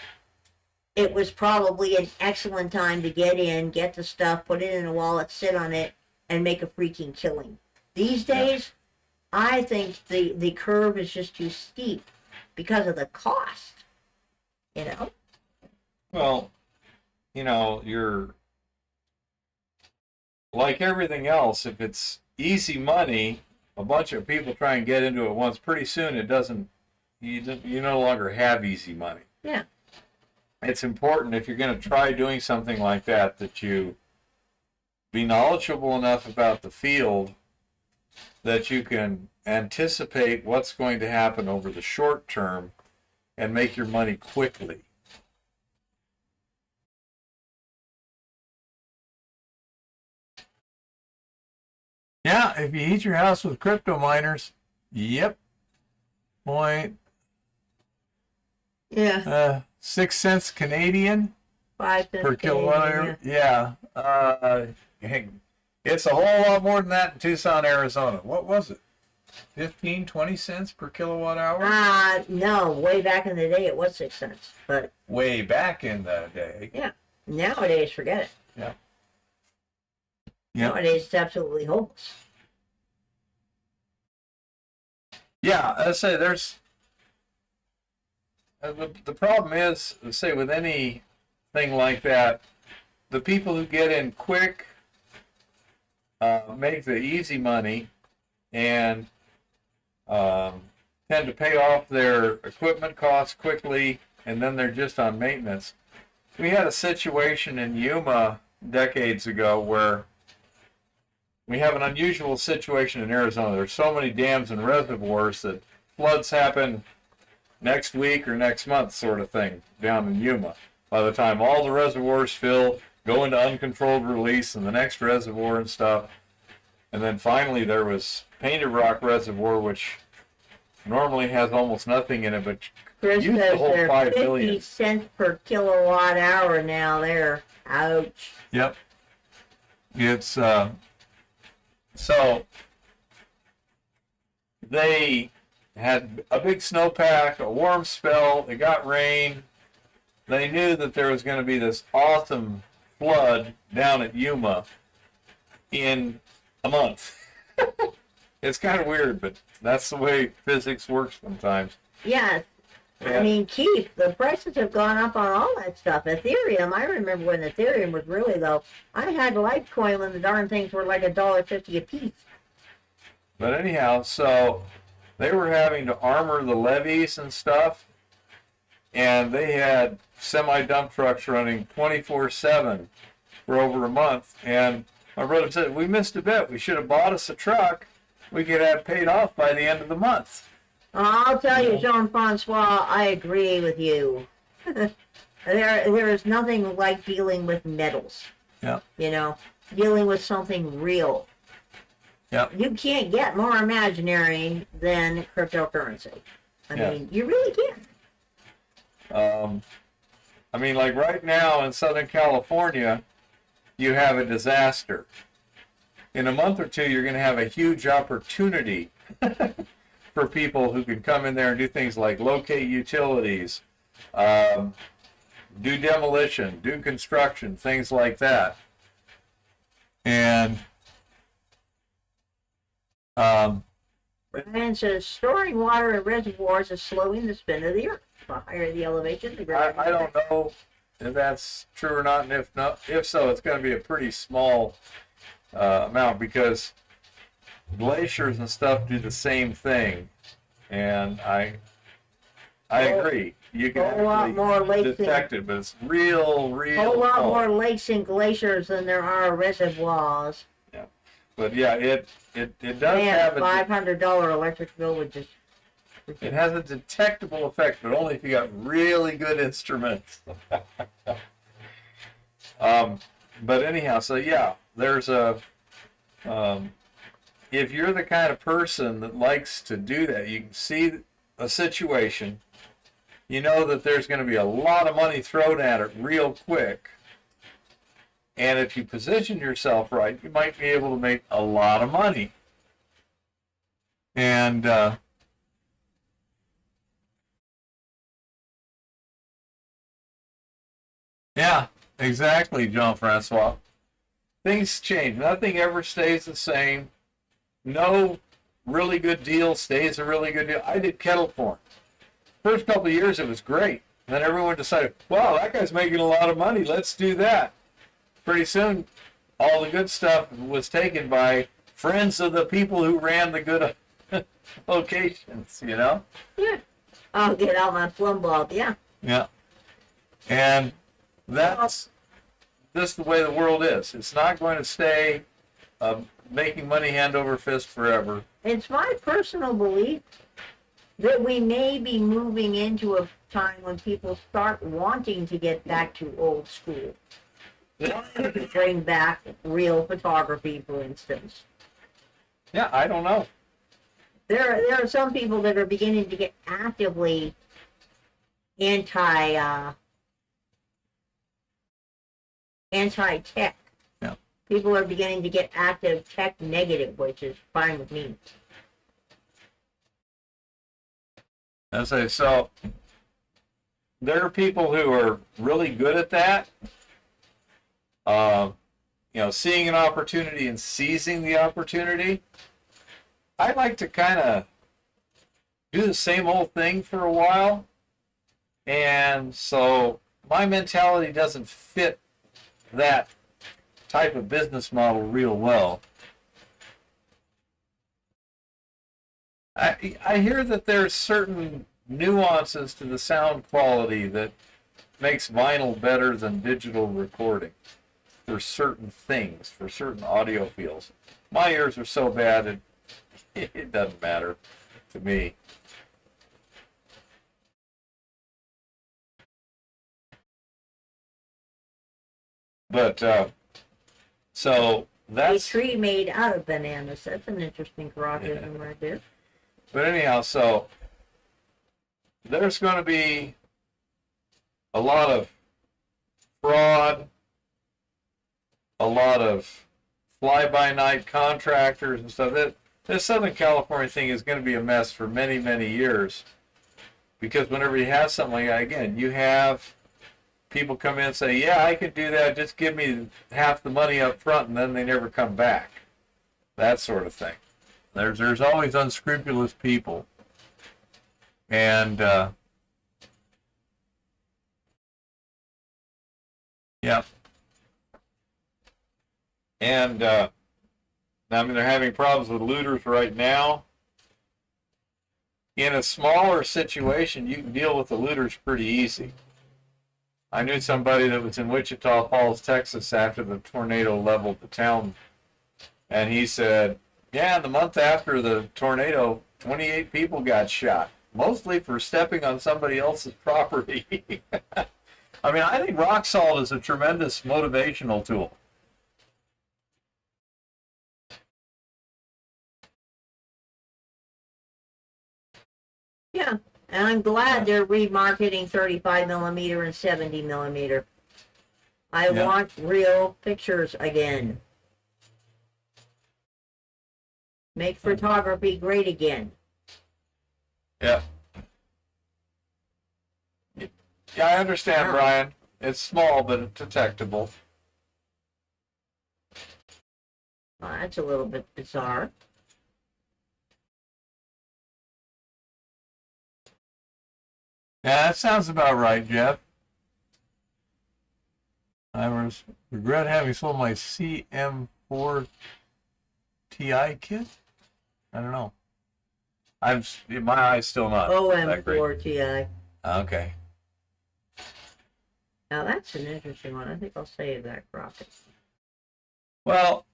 Speaker 1: It was probably an excellent time to get in, get the stuff, put it in a wallet, sit on it, and make a freaking killing. These days, I think the curve is just too steep because of the cost.
Speaker 2: Well, you're like everything else. If it's easy money, a bunch of people try and get into it once. Pretty soon, it doesn't you no longer have easy money.
Speaker 1: Yeah.
Speaker 2: It's important if you're going to try doing something like that you be knowledgeable enough about the field that you can anticipate what's going to happen over the short term and make your money quickly. Yeah, if you heat your house with crypto miners, yep. Point
Speaker 1: Yeah.
Speaker 2: 6 cents Canadian
Speaker 1: 5 cents
Speaker 2: per kilowatt hour. Yeah. It's a whole lot more than that in Tucson, Arizona. What was it? 15, 20 cents per kilowatt hour?
Speaker 1: No, way back in the day it was 6 cents. But
Speaker 2: way back in the day.
Speaker 1: Yeah. Nowadays, forget it.
Speaker 2: Yeah.
Speaker 1: Nowadays, it's absolutely hopeless.
Speaker 2: Yeah, I say there's the problem is, say with anything like that, the people who get in quick make the easy money and tend to pay off their equipment costs quickly, and then they're just on maintenance. We had a situation in Yuma decades ago where we have an unusual situation in Arizona. There's so many dams and reservoirs that floods happen next week or next month sort of thing down in Yuma. By the time all the reservoirs fill, go into uncontrolled release in the next reservoir and stuff. And then finally there was Painted Rock Reservoir, which normally has almost nothing in it, but
Speaker 1: Chris
Speaker 2: used the
Speaker 1: says
Speaker 2: whole
Speaker 1: they're
Speaker 2: 5
Speaker 1: 50
Speaker 2: million.
Speaker 1: cents per kilowatt hour now there. Ouch.
Speaker 2: Yep. It's so they had a big snowpack, a warm spell, it got rain. They knew that there was going to be this awesome flood down at Yuma in a month. It's kind of weird, but that's the way physics works sometimes.
Speaker 1: Yeah. I mean, Keith, the prices have gone up on all that stuff. Ethereum, I remember when Ethereum was really low. I had Litecoin when the darn things were like $1.50 a piece.
Speaker 2: But anyhow, so they were having to armor the levees and stuff, and they had semi-dump trucks running 24/7 for over a month. And my brother said, we missed a bit. We should have bought us a truck. We could have paid off by the end of the month.
Speaker 1: I'll tell you, Jean-Francois, I agree with you. There is nothing like dealing with metals.
Speaker 2: Yeah.
Speaker 1: You know, dealing with something real.
Speaker 2: Yeah.
Speaker 1: You can't get more imaginary than cryptocurrency. I mean, you really can't.
Speaker 2: I mean, like right now in Southern California, you have a disaster. In a month or two, you're going to have a huge opportunity for people who can come in there and do things like locate utilities, do demolition, do construction, things like that. And
Speaker 1: Brian says storing water in reservoirs is slowing the spin of the earth. The higher the elevation, the greater.
Speaker 2: I don't know if that's true or not, and if so, it's going to be a pretty small amount, because glaciers and stuff do the same thing, and I agree. You can
Speaker 1: whole lot more lakes
Speaker 2: detect it, but it's real.
Speaker 1: A whole lot
Speaker 2: small.
Speaker 1: more lakes and glaciers than there are reservoirs.
Speaker 2: Yeah, but yeah, it does
Speaker 1: Man,
Speaker 2: have a
Speaker 1: $500 electric bill would just.
Speaker 2: it has a detectable effect, but only if you got really good instruments. But anyhow, so yeah, there's a if you're the kind of person that likes to do that, you can see a situation, you know that there's going to be a lot of money thrown at it real quick, and if you position yourself right, you might be able to make a lot of money. And yeah, exactly, Jean-Francois. Things change. Nothing ever stays the same. No really good deal stays a really good deal. I did kettle corn. First couple of years, it was great. Then everyone decided, wow, that guy's making a lot of money. Let's do that. Pretty soon, all the good stuff was taken by friends of the people who ran the good locations, you know?
Speaker 1: Yeah. I'll get out my plumb bob. Yeah.
Speaker 2: Yeah. And that's just the way the world is. It's not going to stay making money hand over fist forever.
Speaker 1: It's my personal belief that we may be moving into a time when people start wanting to get back to old school. Wanting to bring back real photography, for instance.
Speaker 2: Yeah, I don't know.
Speaker 1: There are some people that are beginning to get actively anti-tech.
Speaker 2: Yeah.
Speaker 1: People are beginning to get active tech negative, which is fine with me.
Speaker 2: I say, so there are people who are really good at that. Seeing an opportunity and seizing the opportunity. I like to kind of do the same old thing for a while. And so my mentality doesn't fit that type of business model real well. I hear that there's certain nuances to the sound quality that makes vinyl better than digital recording for certain things, for certain audio fields. My ears are so bad it doesn't matter to me. But so that's
Speaker 1: a tree made out of bananas. That's an interesting criticism right there.
Speaker 2: But anyhow, so there's going to be a lot of fraud, a lot of fly-by-night contractors and stuff. This Southern California thing is going to be a mess for many, many years. Because whenever you have something like that, again, you have people come in and say, yeah, I can do that, just give me half the money up front, and then they never come back. That sort of thing. There's always unscrupulous people. And, yeah. And, I mean, they're having problems with looters right now. In a smaller situation, you can deal with the looters pretty easy. I knew somebody that was in Wichita Falls, Texas, after the tornado leveled the town. And he said, yeah, the month after the tornado, 28 people got shot, mostly for stepping on somebody else's property. I mean, I think rock salt is a tremendous motivational tool.
Speaker 1: Yeah, and I'm glad they're remarketing 35 millimeter and 70 millimeter. I want real pictures again. Make photography great again.
Speaker 2: Yeah. Yeah, I understand,
Speaker 1: Yeah.
Speaker 2: Brian. It's small, but it's detectable.
Speaker 1: Well, that's a little bit bizarre.
Speaker 2: Yeah, that sounds about right, Jeff. I regret having sold my CM4 Ti kit. I don't know. My eye's still not that great.
Speaker 1: OM4 Ti.
Speaker 2: Okay.
Speaker 1: Now that's an interesting one. I think I'll save that Crockett.
Speaker 2: Well,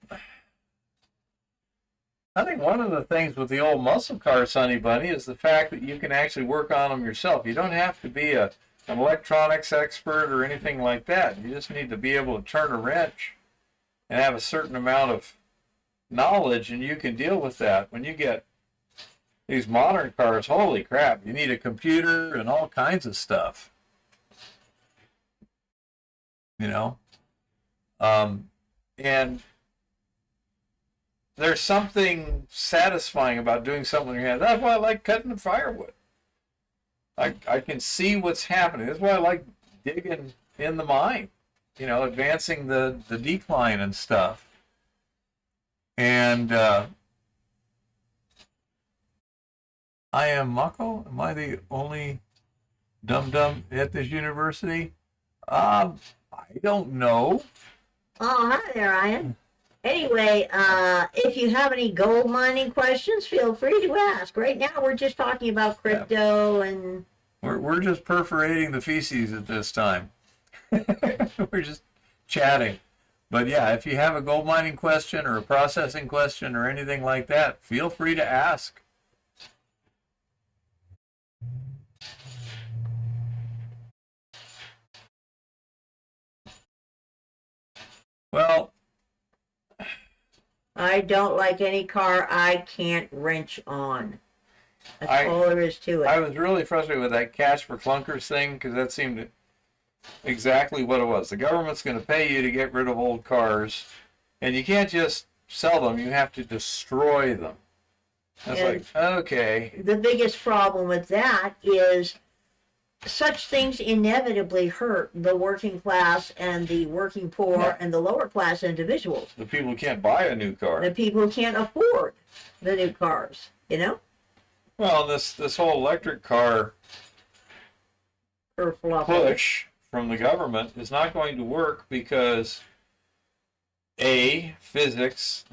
Speaker 2: I think one of the things with the old muscle cars, Honey Bunny, is the fact that you can actually work on them yourself. You don't have to be an electronics expert or anything like that. You just need to be able to turn a wrench and have a certain amount of knowledge, and you can deal with that. When you get these modern cars, holy crap, you need a computer and all kinds of stuff. You know? And there's something satisfying about doing something in your hand. That's why I like cutting the firewood. I can see what's happening. That's why I like digging in the mine, advancing the decline and stuff. And I am Mako. Am I the only dum-dum at this university? I don't know.
Speaker 1: Oh, hi there, Ian. Anyway, if you have any gold mining questions, feel free to ask. Right now, we're just talking about crypto and.
Speaker 2: We're just perforating the feces at this time. We're just chatting. But yeah, if you have a gold mining question or a processing question or anything like that, feel free to ask. Well,
Speaker 1: I don't like any car I can't wrench on. That's
Speaker 2: I-
Speaker 1: all there is to it.
Speaker 2: I was really frustrated with that cash for clunkers thing because that seemed exactly what it was. The government's going to pay you to get rid of old cars, and you can't just sell them. You have to destroy them. That's
Speaker 1: And-
Speaker 2: like, okay.
Speaker 1: The biggest problem with that is such things inevitably hurt the working class and the working poor
Speaker 2: Yeah.
Speaker 1: and the lower class individuals.
Speaker 2: The people who can't buy a new car.
Speaker 1: The people who can't afford the new cars, you know?
Speaker 2: Well, this whole electric car
Speaker 1: For fluff.
Speaker 2: push from the government is not going to work because physics,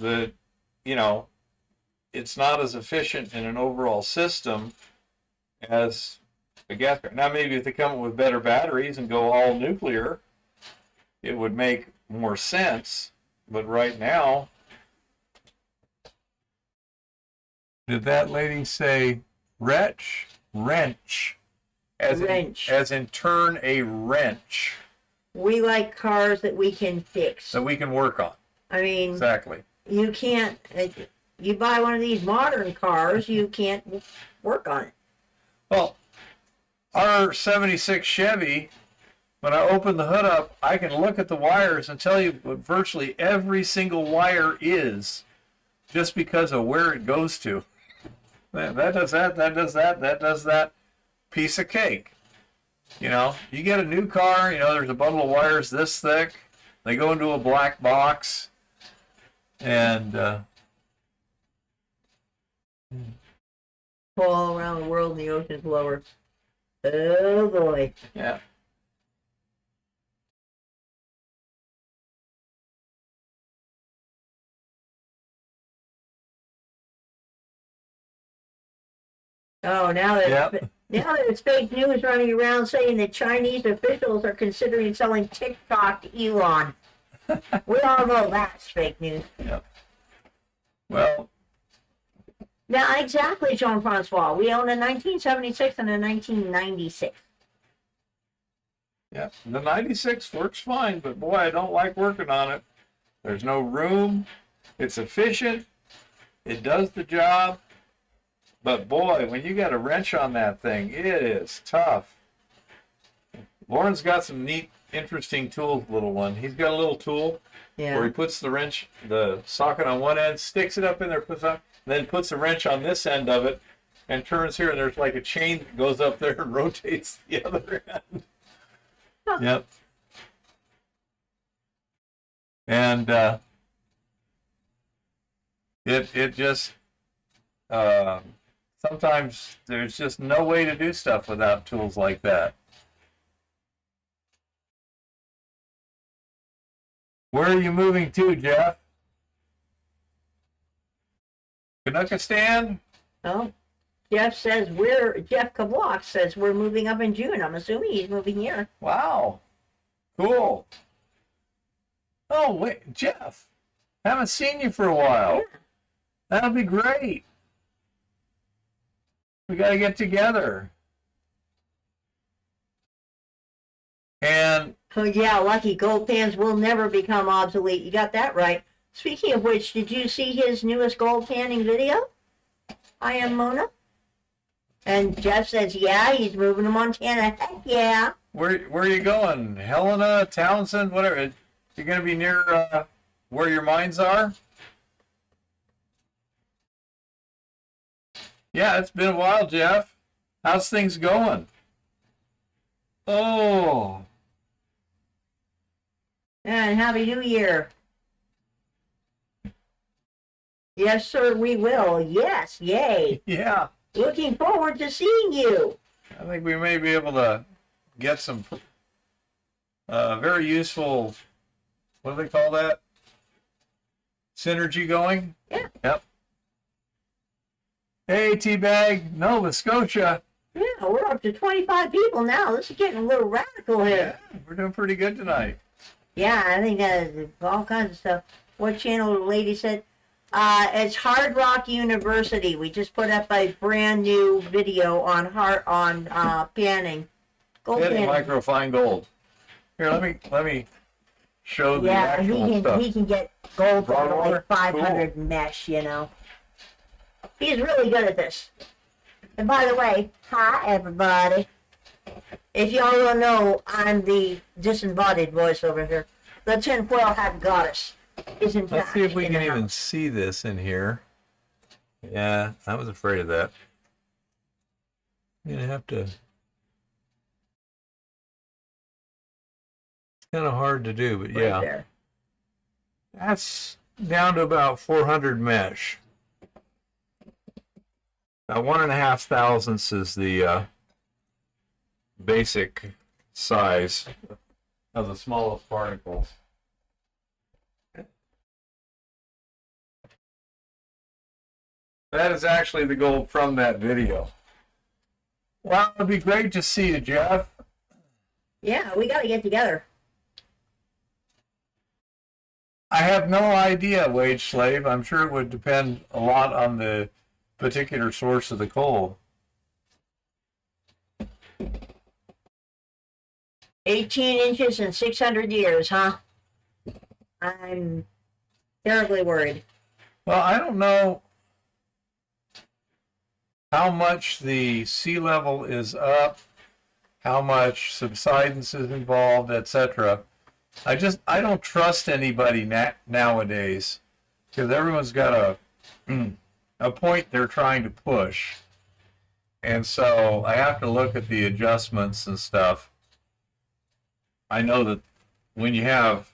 Speaker 2: it's not as efficient in an overall system as a gas car. Now maybe if they come up with better batteries and go all nuclear, it would make more sense. But right now, did that lady say wrench?
Speaker 1: Wrench.
Speaker 2: As in turn a wrench
Speaker 1: We like cars that we can fix.
Speaker 2: that we can work on.
Speaker 1: I mean,
Speaker 2: Exactly.
Speaker 1: you can't, you buy one of these modern cars, you can't work on it.
Speaker 2: Well, our 76 Chevy, when I open the hood up, I can look at the wires and tell you what virtually every single wire is just because of where it goes to. That does that, that does that, that does that. Piece of cake. You know, you get a new car, there's a bundle of wires this thick. They go into a black box. And
Speaker 1: All around the world and the ocean's lower. Oh boy.
Speaker 2: yeah.
Speaker 1: Oh, now that
Speaker 2: Yep.
Speaker 1: now that it's fake news running around saying that Chinese officials are considering selling TikTok to Elon. We all know that's fake news.
Speaker 2: Well,
Speaker 1: Now, exactly, Jean-Francois. We own a 1976 and a 1996.
Speaker 2: yeah, the 96 works fine, but boy, I don't like working on it. There's no room. It's efficient. It does the job. But boy, when you got a wrench on that thing, it is tough. Lauren's got some neat, interesting tools, little one. He's got a little tool where he puts the wrench, the socket on one end, sticks it up in there, then puts the wrench on this end of it, and turns here, and there's like a chain that goes up there and rotates the other end.
Speaker 1: Huh.
Speaker 2: Yep. And it just sometimes there's just no way to do stuff without tools like that. Where are you moving to, Jeff? Canuckistan?
Speaker 1: Oh, Jeff Kablock says we're moving up in June. I'm assuming he's moving here.
Speaker 2: Wow. Cool. Oh, wait, Jeff. Haven't seen you for a while.
Speaker 1: Yeah.
Speaker 2: That'll be great. We got to get together. And
Speaker 1: Oh yeah, lucky gold pans will never become obsolete. You got that right. Speaking of which, did you see his newest gold panning video? I am Mona. And Jeff says, yeah, he's moving to Montana. Heck yeah.
Speaker 2: where are you going? Helena, Townsend, whatever. You're going to be near where your mines are? Yeah, it's been a while, Jeff. How's things going? Oh,
Speaker 1: And Happy New Year. Yes, sir, we will. Yes, yay.
Speaker 2: yeah.
Speaker 1: Looking forward to seeing you.
Speaker 2: I think we may be able to get some very useful, what do they call that? synergy going?
Speaker 1: Yeah.
Speaker 2: Yep. Hey, T-Bag, Nova Scotia.
Speaker 1: Yeah, we're up to 25 people now. This is getting a little radical here.
Speaker 2: Yeah, we're doing pretty good tonight.
Speaker 1: Yeah, I think all kinds of stuff. What channel the lady said? It's Hard Rock University. We just put up a brand new video on panning. Gold
Speaker 2: Hitting
Speaker 1: panning.
Speaker 2: microfine gold. Here, let me show the actual stuff.
Speaker 1: He can get gold
Speaker 2: Broad
Speaker 1: for
Speaker 2: water?
Speaker 1: like 500
Speaker 2: Cool.
Speaker 1: mesh, you know. He's really good at this. And by the way, hi everybody. If y'all don't know, I'm the disembodied voice over here. The tinfoil hat goddess is in fact.
Speaker 2: Let's see if we
Speaker 1: in
Speaker 2: can
Speaker 1: the
Speaker 2: even
Speaker 1: house.
Speaker 2: see this in here. Yeah, I was afraid of that. I'm gonna have to. It's kind of hard to do, but
Speaker 1: Right
Speaker 2: yeah.
Speaker 1: there.
Speaker 2: That's down to about 400 mesh. Now 1.5 thousandths is the basic size of the smallest particles. That is actually the gold from that video. Well, it'd be great to see you, Jeff.
Speaker 1: Yeah, we got to get together.
Speaker 2: I have no idea, Wage Slave. I'm sure it would depend a lot on the particular source of the coal.
Speaker 1: 18 inches in 600 years, huh? I'm terribly worried.
Speaker 2: Well, I don't know how much the sea level is up, how much subsidence is involved, etc. I don't trust anybody nowadays because everyone's got a point they're trying to push. And so I have to look at the adjustments and stuff. I know that when you have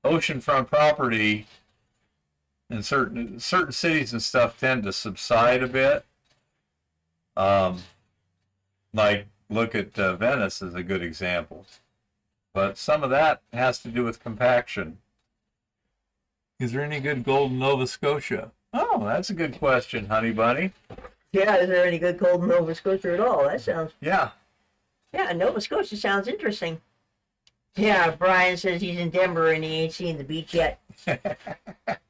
Speaker 2: oceanfront property and certain cities and stuff tend to subside a bit. Like look at Venice is a good example. But some of that has to do with compaction. Is there any good gold in Nova Scotia? Oh, that's a good question, honey bunny.
Speaker 1: Yeah, is there any good gold in Nova Scotia at all? That sounds...
Speaker 2: Yeah.
Speaker 1: Yeah, Nova Scotia sounds interesting. Yeah, Brian says he's in Denver and he ain't seen the beach yet.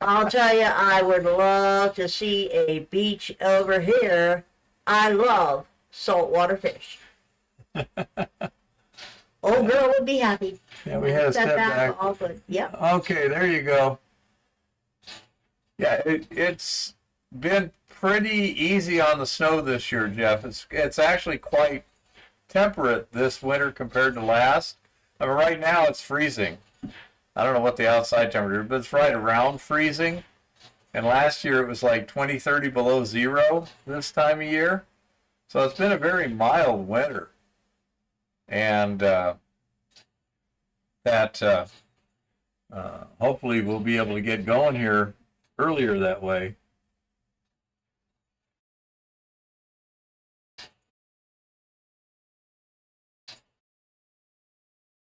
Speaker 1: I'll tell you, I would love to see a beach over here. I love saltwater fish. Old girl would be happy.
Speaker 2: Yeah, we had a step back.
Speaker 1: All good. Yep.
Speaker 2: Okay, there you go. Yeah, it's been pretty easy on the snow this year, Jeff. It's actually quite temperate this winter compared to last. I mean, right now it's freezing. I don't know what the outside temperature is, but it's right around freezing. And last year it was like 20, 30 below zero this time of year. So it's been a very mild winter. And hopefully we'll be able to get going here earlier that way.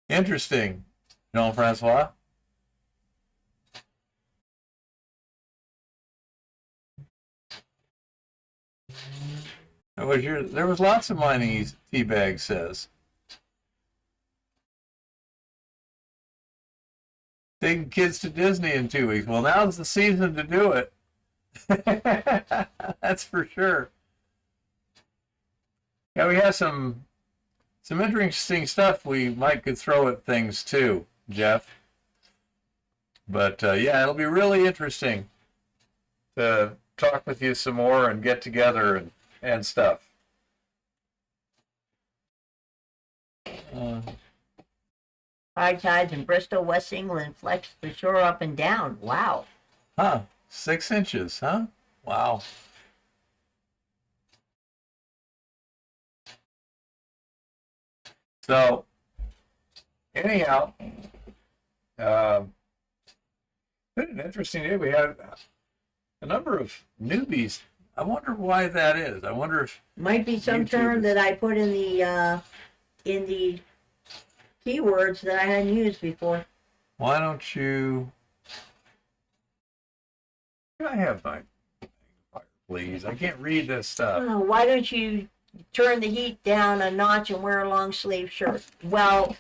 Speaker 2: Interesting, Jean-Francois. There was lots of mining, T-Bag says. Taking kids to Disney in 2 weeks. Well, now's the season to do it. That's for sure. Yeah, we have some interesting stuff we could throw at things too, Jeff. But yeah, it'll be really interesting to talk with you some more and get together and stuff.
Speaker 1: High tides in Bristol, West England flex the shore up and down. Wow.
Speaker 2: Huh. 6 inches, huh? Wow. So, anyhow, been an interesting day. We had a number of newbies. I wonder why that is. I wonder if
Speaker 1: Might be some
Speaker 2: YouTube
Speaker 1: term
Speaker 2: is-
Speaker 1: that I put in the keywords that I hadn't used before.
Speaker 2: why don't you Can I have my fire, please? I can't read this stuff.
Speaker 1: Oh, why don't you turn the heat down a notch and wear a long sleeve shirt? Well,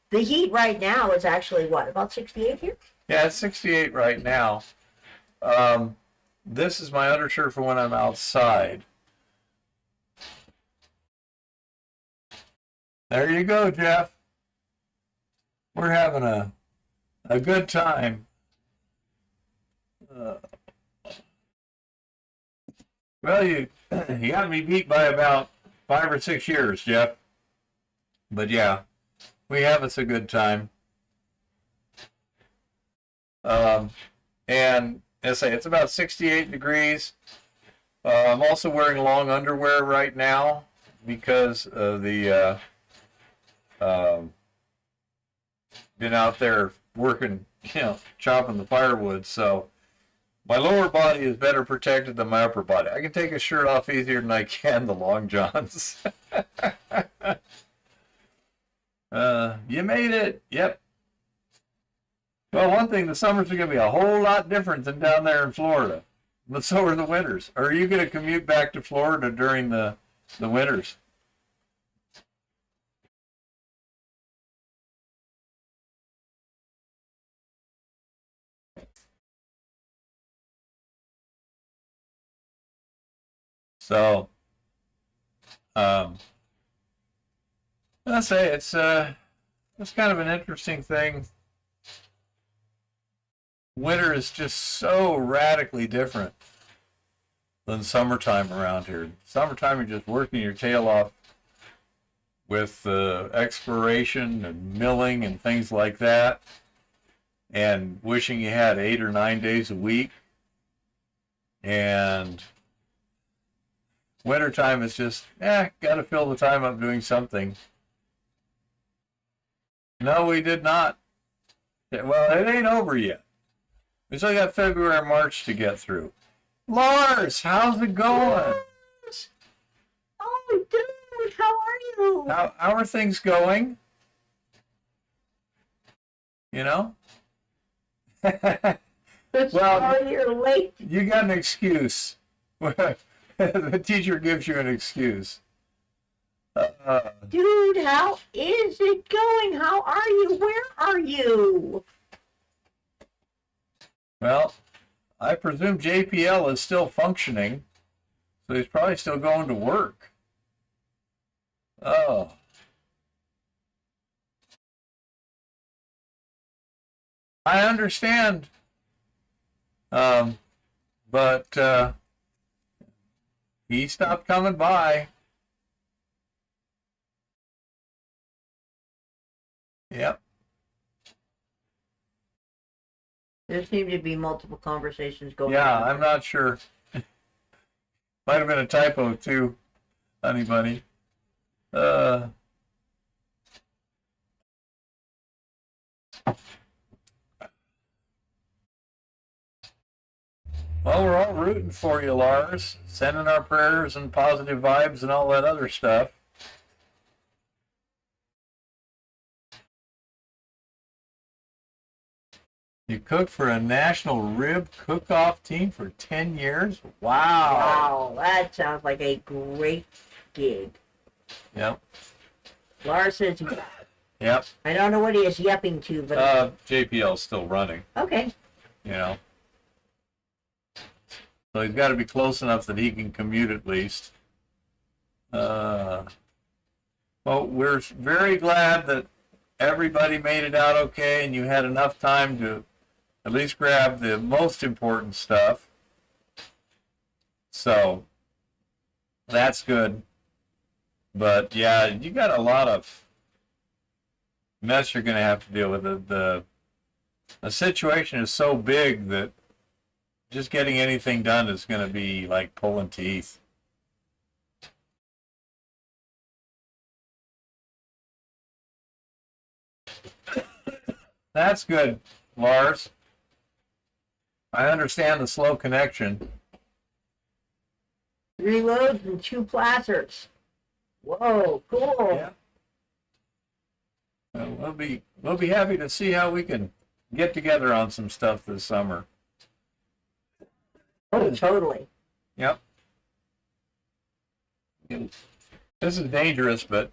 Speaker 1: the heat right now is actually what, about 68 here?
Speaker 2: Yeah, it's 68 right now. This is my undershirt for when I'm outside. There you go, Jeff. We're having a good time. Well, you got me beat by about 5 or 6 years, Jeff. But yeah, we have us a good time. And as I say, it's about 68 degrees. I'm also wearing long underwear right now because of the been out there working, chopping the firewood. So my lower body is better protected than my upper body. I can take a shirt off easier than I can the long johns. You made it. Yep. Well, one thing, the summers are going to be a whole lot different than down there in Florida. But so are the winters. Or are you going to commute back to Florida during the winters? So, I say it's kind of an interesting thing. Winter is just so radically different than summertime around here. Summertime, you're just working your tail off with exploration and milling and things like that, and wishing you had 8 or 9 days a week. And wintertime is just, got to fill the time up doing something. No, we did not. Well, it ain't over yet. We still got February and March to get through. Lars, how's it going?
Speaker 1: Lars! Oh, dude, how are you?
Speaker 2: How are things going? Well,
Speaker 1: Sorry you're late.
Speaker 2: you got an excuse. The teacher gives you an excuse.
Speaker 1: Dude, how is it going? How are you? Where are you?
Speaker 2: Well, I presume JPL is still functioning, so he's probably still going to work. Oh. I understand. But he stopped coming by. Yep.
Speaker 1: There seem to be multiple conversations going
Speaker 2: Yeah,
Speaker 1: on.
Speaker 2: I'm not sure. Might have been a typo too, honey bunny. Well, we're all rooting for you, Lars. Sending our prayers and positive vibes and all that other stuff. You cooked for a national rib cook-off team for 10 years? Wow.
Speaker 1: Wow, that sounds like a great gig.
Speaker 2: Yep.
Speaker 1: Lars says,
Speaker 2: Yep.
Speaker 1: I don't know what he is yepping to, but
Speaker 2: JPL's still running,
Speaker 1: okay.
Speaker 2: So he's got to be close enough that he can commute at least. Well, we're very glad that everybody made it out okay and you had enough time to at least grab the most important stuff. So that's good. But yeah, you got a lot of mess you're going to have to deal with. The situation is so big that just getting anything done is going to be like pulling teeth. That's good, Lars. I understand the slow connection.
Speaker 1: 3 loads and 2 placers. Whoa, cool.
Speaker 2: Yeah. We'll be happy to see how we can get together on some stuff this summer.
Speaker 1: Oh, totally.
Speaker 2: Yep. This is dangerous, but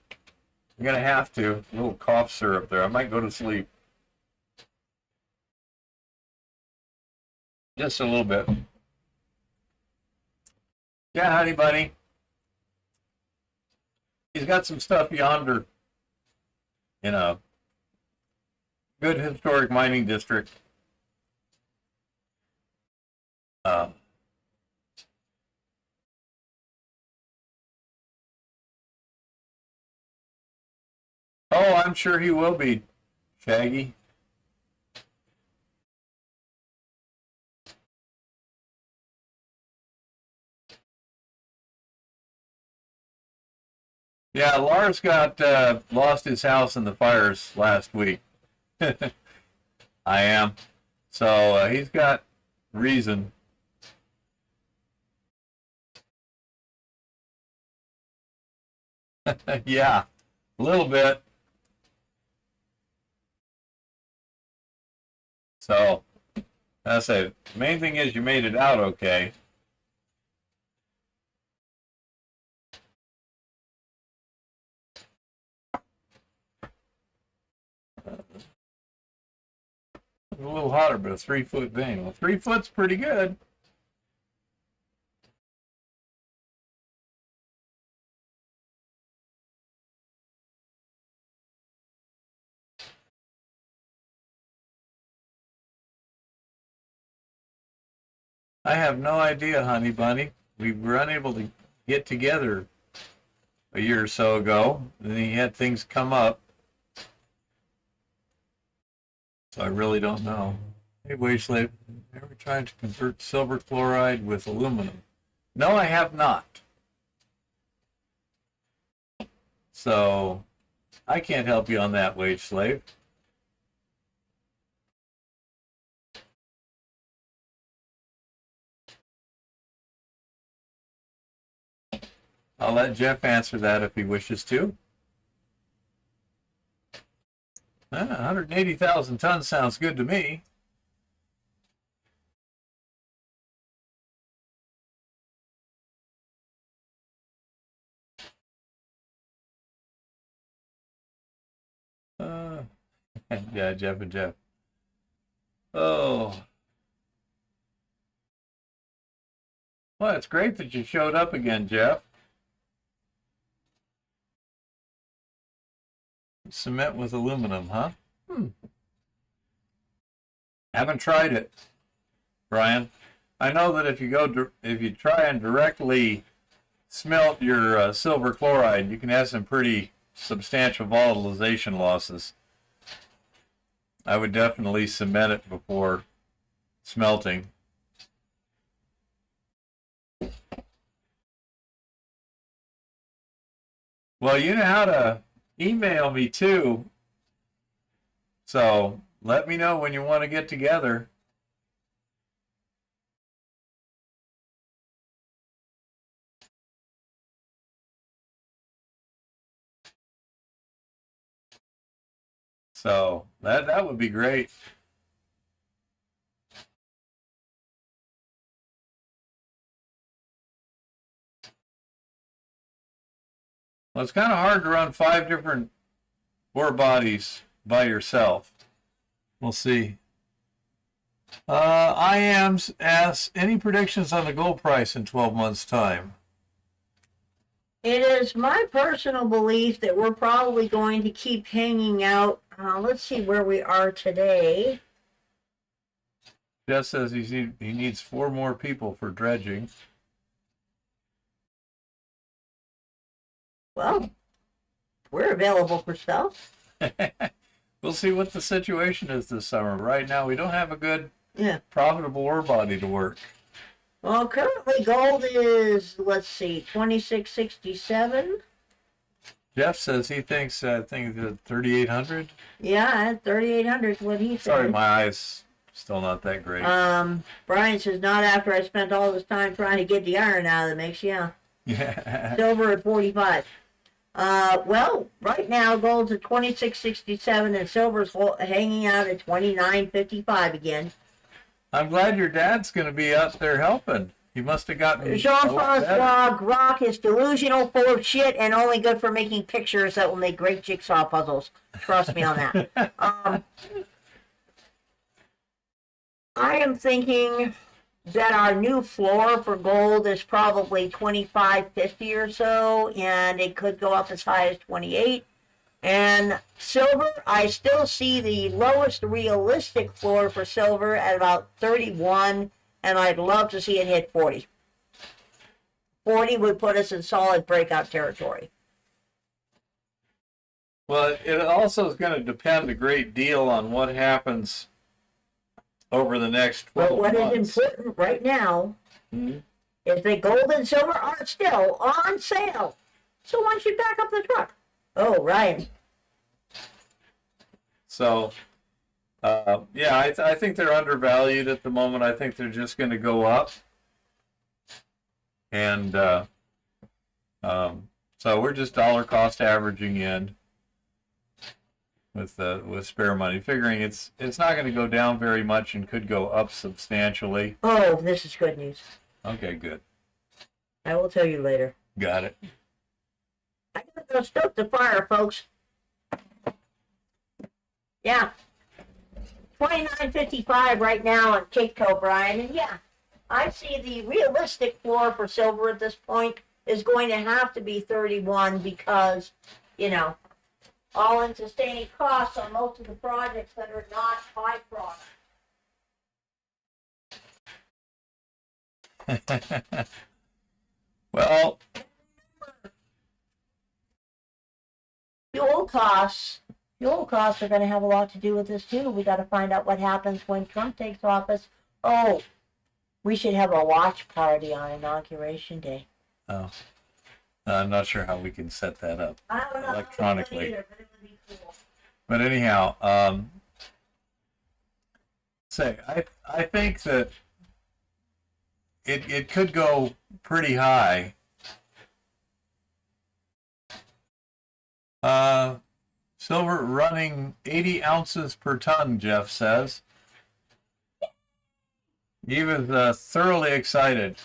Speaker 2: I'm going to have to. A little cough syrup there. I might go to sleep. Just a little bit. Yeah, honey bunny. He's got some stuff yonder in a good historic mining district. Oh, I'm sure he will be, Shaggy. Yeah, Lars got lost his house in the fires last week. I am. So he's got reason. Yeah, a little bit. So I say, the main thing is you made it out okay. A little hotter, but a 3-foot vein. Well, 3 foot's pretty good. I have no idea, honey bunny. We were unable to get together a year or so ago, and he had things come up. So I really don't know. Hey, Wasteland, ever tried to convert silver chloride with aluminum? No, I have not. So I can't help you on that, wage slave. I'll let Jeff answer that if he wishes to. 180,000 tons sounds good to me. Yeah, Jeff and Jeff. Oh. Well, it's great that you showed up again, Jeff. Cement with aluminum, huh? Haven't tried it, Brian. I know that if you try and directly smelt your silver chloride, you can have some pretty substantial volatilization losses. I would definitely cement it before smelting. Well, you know how to email me too. So let me know when you want to get together. So that would be great. Well, it's kind of hard to run 5 different ore bodies by yourself. We'll see. IAMS asks, any predictions on the gold price in 12 months' time?
Speaker 1: It is my personal belief that we're probably going to keep hanging out. Let's see where we are today.
Speaker 2: Jeff says he needs 4 more people for dredging.
Speaker 1: Well, we're available for stuff.
Speaker 2: We'll see what the situation is this summer. Right now, we don't have a good, profitable ore body to work.
Speaker 1: Well, currently gold is, let's see, 2667.
Speaker 2: Jeff says he thinks, I think it's 3,800.
Speaker 1: Yeah, 3,800 is what he said.
Speaker 2: Sorry, my eyes still not that great.
Speaker 1: Brian says, not after I spent all this time trying to get the iron out of the mix, yeah.
Speaker 2: Yeah.
Speaker 1: Silver at 45. Well, right now gold's at 2667 and silver's hanging out at 29.55 again.
Speaker 2: I'm glad your dad's going to be out there helping. He must have gotten.
Speaker 1: Jean-Francois Grock is delusional, full of shit, and only good for making pictures that will make great jigsaw puzzles. Trust me on that. I am thinking that our new floor for gold is probably 25.50 or so, and it could go up as high as 28. And silver, I still see the lowest realistic floor for silver at about 31, and I'd love to see it hit 40. 40 would put us in solid breakout territory.
Speaker 2: Well, it also is going to depend a great deal on what happens over the next 12
Speaker 1: But what
Speaker 2: months.
Speaker 1: is important right now is that gold and silver are still on sale. So why don't you back up the truck? Oh, Ryan.
Speaker 2: So, yeah, I think they're undervalued at the moment. I think they're just going to go up. And so we're just dollar cost averaging in with spare money, figuring it's not going to go down very much and could go up substantially.
Speaker 1: Oh, this is good news.
Speaker 2: Okay, good.
Speaker 1: I will tell you later.
Speaker 2: Got it.
Speaker 1: I gotta go stoke the fire, folks. Yeah. 29.55 right now on Capeco, Brian, and yeah, I see the realistic floor for silver at this point is going to have to be 31 because, you know, all-in sustaining costs on most of the projects that are not byproduct.
Speaker 2: Well,
Speaker 1: Fuel costs are going to have a lot to do with this too. We got to find out what happens when Trump takes office. Oh, we should have a watch party on Inauguration Day.
Speaker 2: oh, I'm not sure how we can set that up
Speaker 1: I don't know
Speaker 2: electronically.
Speaker 1: either, but it would be cool.
Speaker 2: But anyhow, I think that it could go pretty high. Silver running 80 ounces per ton, Jeff says. He was thoroughly excited.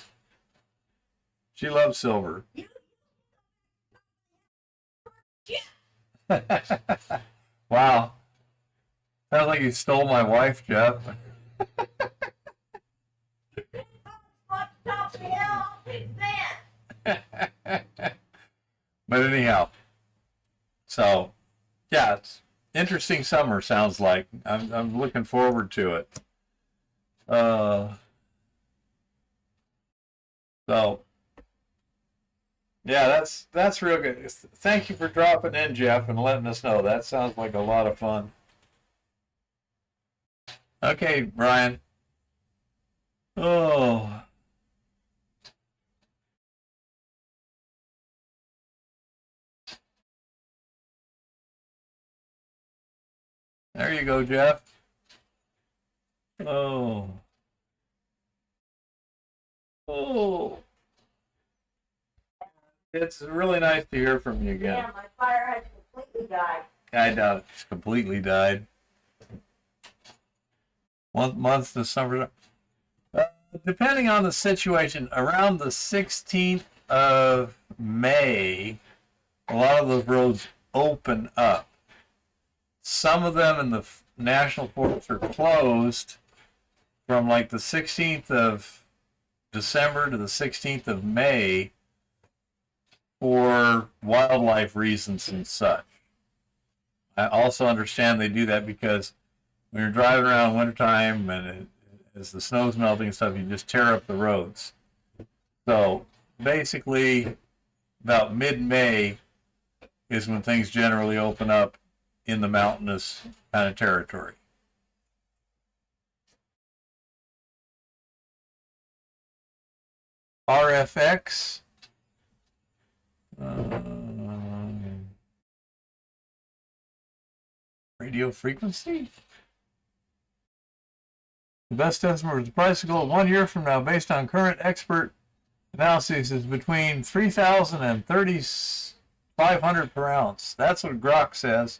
Speaker 2: She loves silver. Wow. Sounds like you stole my wife, Jeff. But anyhow, so yeah, it's interesting summer. Sounds like I'm looking forward to it. So yeah, that's real good. Thank you for dropping in, Jeff, and letting us know. That sounds like a lot of fun. Okay, Brian. Oh. There you go, Jeff. Oh. Oh. It's really nice to hear from you again.
Speaker 1: Yeah, my fire has completely died.
Speaker 2: I doubt it's completely died. Months to summer. Depending on the situation, around the 16th of May, a lot of those roads open up. Some of them in the national forests are closed from like the 16th of December to the 16th of May for wildlife reasons and such. I also understand they do that because when you're driving around in wintertime and as the snow's melting and stuff, you just tear up the roads. So basically, about mid-May is when things generally open up in the mountainous kind of territory. RFX. Radio frequency. The best estimate of the price of gold 1 year from now, based on current expert analysis, is between $3,000 and $3,500 per ounce. That's what Grok says.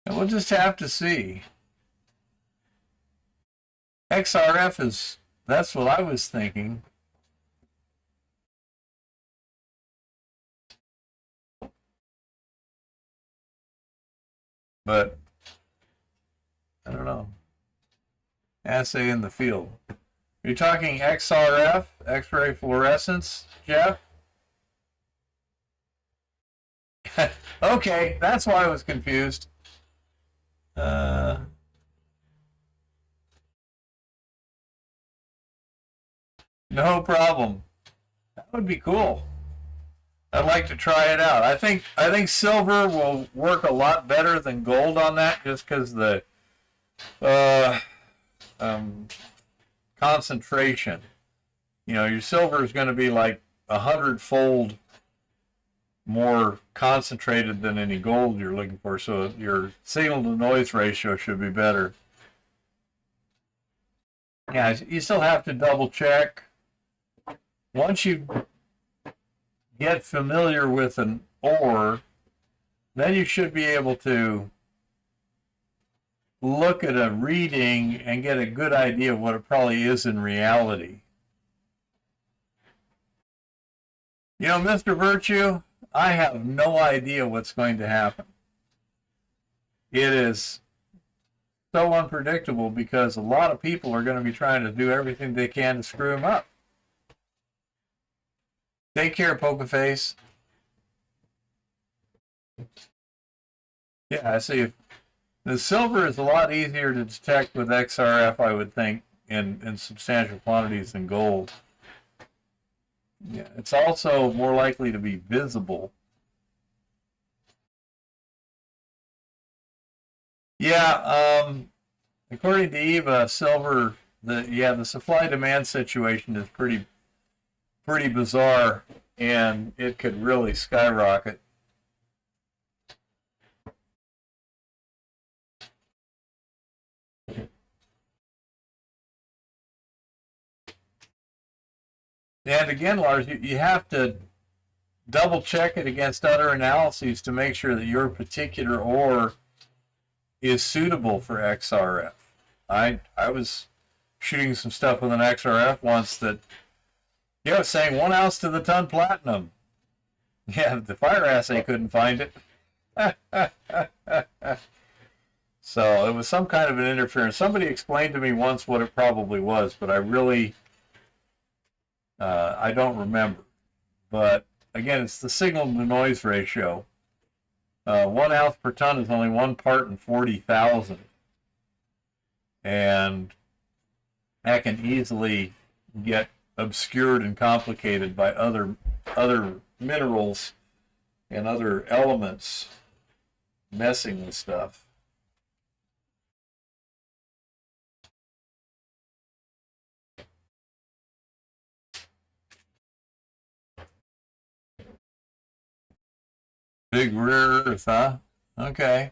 Speaker 2: And we'll just have to see. XRF is, that's what I was thinking. But I don't know. Assay in the field. You're talking XRF, X-ray fluorescence, Jeff? Okay, that's why I was confused. No problem. That would be cool. I'd like to try it out. I think silver will work a lot better than gold on that, just because the concentration. You know, your silver is going to be like 100-fold more concentrated than any gold you're looking for, so your signal to noise ratio should be better. Yeah, you still have to double check. Once you get familiar with an ore, then you should be able to look at a reading and get a good idea of what it probably is in reality. You know, Mr. Virtue, I have no idea what's going to happen. It is so unpredictable because a lot of people are going to be trying to do everything they can to screw them up. Take care, Poker Face. Yeah, I see. The silver is a lot easier to detect with XRF, I would think, in substantial quantities than gold. Yeah, it's also more likely to be visible. Yeah, according to Eva, silver, the supply-demand situation is pretty bizarre, and it could really skyrocket. And again, Lars, you have to double check it against other analyses to make sure that your particular ore is suitable for XRF. I was shooting some stuff with an XRF once that, you know, saying 1 ounce to the ton platinum. Yeah, the fire assay couldn't find it. So it was some kind of an interference. Somebody explained to me once what it probably was, but I really, I don't remember. But again, it's the signal to noise ratio. 1 ounce per ton is only 1 part in 40,000. And that can easily get obscured and complicated by other minerals and other elements messing with stuff. Big rare earth, huh? Okay.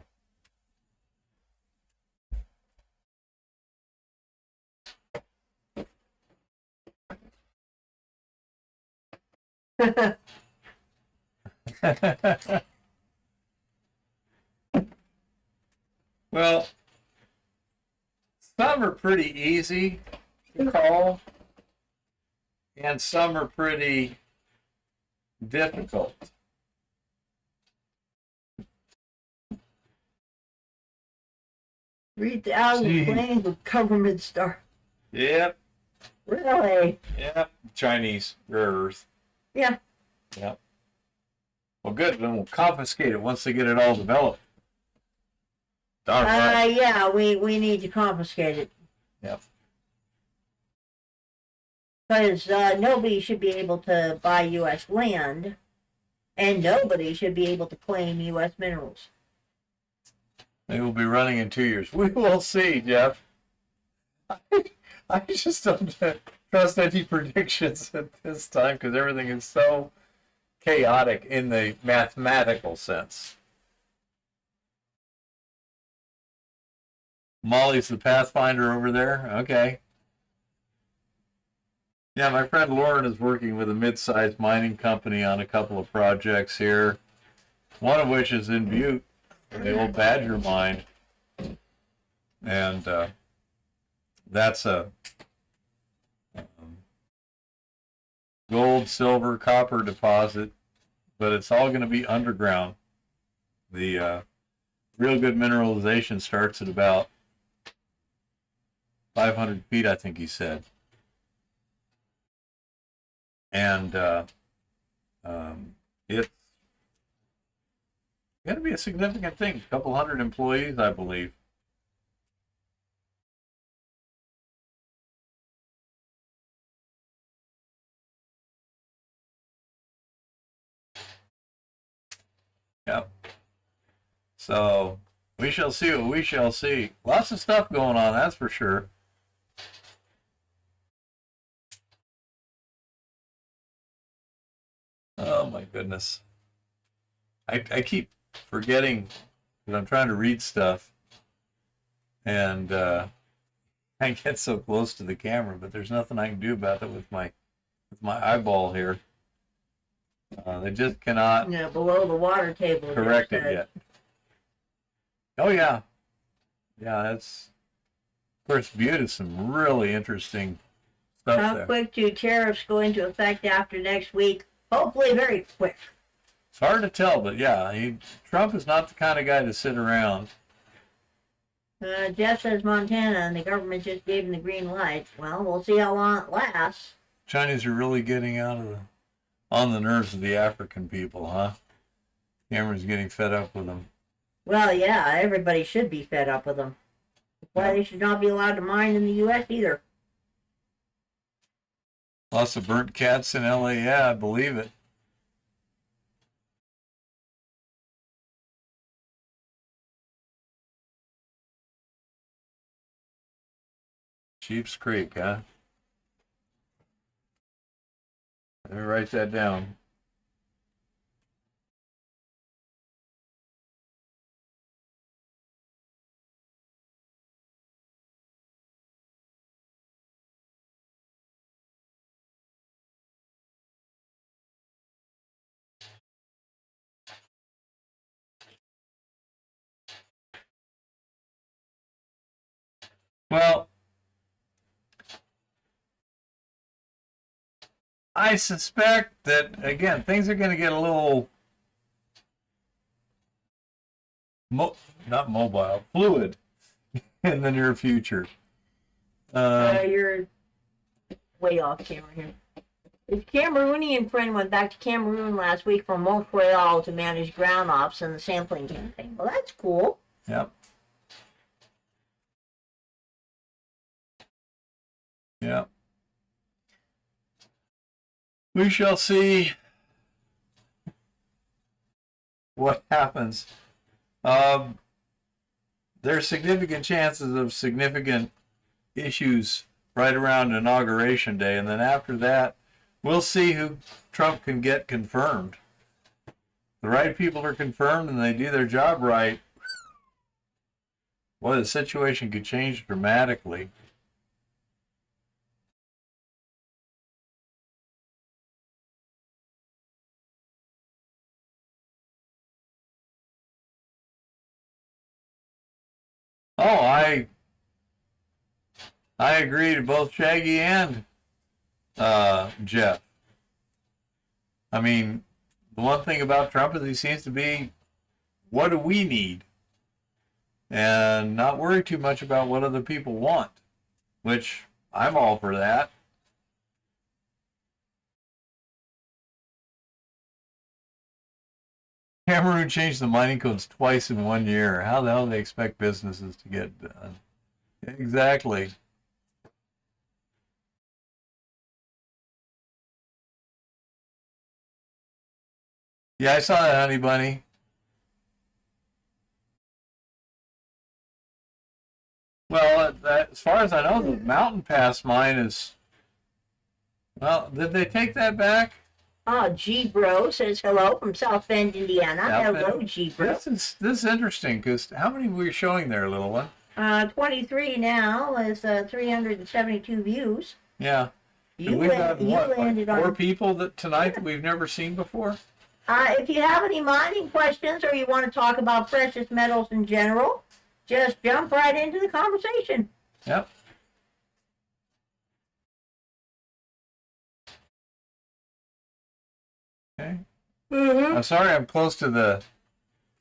Speaker 2: Well, some are pretty easy to call, and some are pretty difficult.
Speaker 1: 3,000 planes with government star.
Speaker 2: Yep.
Speaker 1: Really?
Speaker 2: Yep. Chinese rare earth.
Speaker 1: Yeah.
Speaker 2: Yep. Well, good. Then we'll confiscate it once they get it all developed. Darn right.
Speaker 1: Yeah, we need to confiscate it.
Speaker 2: Yep.
Speaker 1: Because nobody should be able to buy U.S. land, and nobody should be able to claim U.S. minerals.
Speaker 2: They will be running in 2 years. We will see, Jeff. I just don't trust any predictions at this time because everything is so chaotic in the mathematical sense. Molly's the Pathfinder over there. Okay. Yeah, my friend Lauren is working with a mid-sized mining company on a couple of projects here, one of which is in Butte. the old Badger mine, and that's a gold, silver, copper deposit, but it's all going to be underground. The real good mineralization starts at about 500 feet, I think he said. And it's going to be a significant thing. A couple hundred employees, I believe. Yep. So we shall see what we shall see. Lots of stuff going on, that's for sure. Oh my goodness. I keep forgetting because I'm trying to read stuff, and I get so close to the camera, but there's nothing I can do about it with my eyeball here. They just cannot
Speaker 1: below the water table.
Speaker 2: correct it yet. Oh yeah, yeah. That's, of course, Butte is some really interesting stuff
Speaker 1: How
Speaker 2: there.
Speaker 1: quick do tariffs go into effect after next week? Hopefully, very quick.
Speaker 2: It's hard to tell, but yeah, Trump is not the kind of guy to sit around.
Speaker 1: Jeff says Montana, and the government just gave him the green light. Well, we'll see how long it lasts.
Speaker 2: Chinese are really getting on the nerves of the African people, huh? Cameron's getting fed up with them.
Speaker 1: Well, yeah, everybody should be fed up with them. That's why they should not be allowed to mine in the U.S. either.
Speaker 2: Lots of burnt cats in LA, yeah, I believe it. Sheep's Creek, huh? Let me write that down. Well, I suspect that, again, things are going to get a little not mobile, fluid in the near future.
Speaker 1: You're way off camera here. His Cameroonian friend went back to Cameroon last week from Montreal to manage ground ops and the sampling campaign. Well, that's cool.
Speaker 2: Yep. Yep. We shall see what happens. There's significant chances of significant issues right around Inauguration Day, and then after that, we'll see who Trump can get confirmed. The right people are confirmed and they do their job right. Well, the situation could change dramatically. Oh, I agree to both Shaggy and Jeff. I mean, the one thing about Trump is he seems to be, what do we need? And not worry too much about what other people want, which I'm all for that. Cameroon changed the mining codes twice in 1 year. How the hell do they expect businesses to get done? Exactly. Yeah, I saw that, Honey Bunny. Well, as far as I know, the Mountain Pass mine is... Well, did they take that back?
Speaker 1: G Bro says hello from South Bend, Indiana.
Speaker 2: South
Speaker 1: Hello,
Speaker 2: Bend.
Speaker 1: G Bro.
Speaker 2: This is interesting because how many were you showing there, little one?
Speaker 1: 23 now is 372 views.
Speaker 2: Yeah.
Speaker 1: You
Speaker 2: We've got what,
Speaker 1: landed
Speaker 2: like 4
Speaker 1: on
Speaker 2: people that tonight that we've never seen before?
Speaker 1: If you have any mining questions or you want to talk about precious metals in general, just jump right into the conversation.
Speaker 2: Yep. Okay.
Speaker 1: Mm-hmm.
Speaker 2: I'm sorry I'm close to the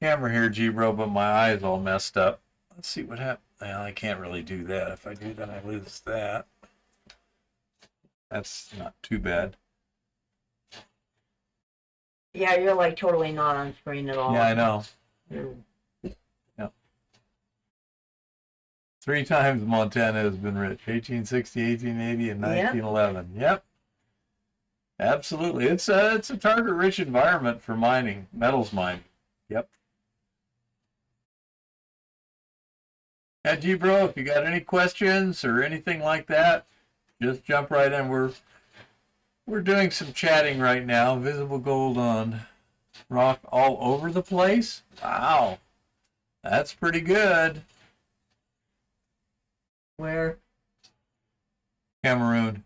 Speaker 2: camera here, G-Bro, but my eye's all messed up. Let's see what happens. Well, I can't really do that. If I do that, I lose that. That's not too bad.
Speaker 1: Yeah, you're like totally not on screen at all.
Speaker 2: Yeah, I know.
Speaker 1: Mm.
Speaker 2: Yep. 3 times Montana has been rich. 1860, 1880, and 1911. Yep. Absolutely. It's a target-rich environment for mining, metals mining. Yep. Yeah, G-Bro, if you got any questions or anything like that, just jump right in. We're doing some chatting right now. Visible gold on rock all over the place. Wow. That's pretty good.
Speaker 1: Where?
Speaker 2: Cameroon.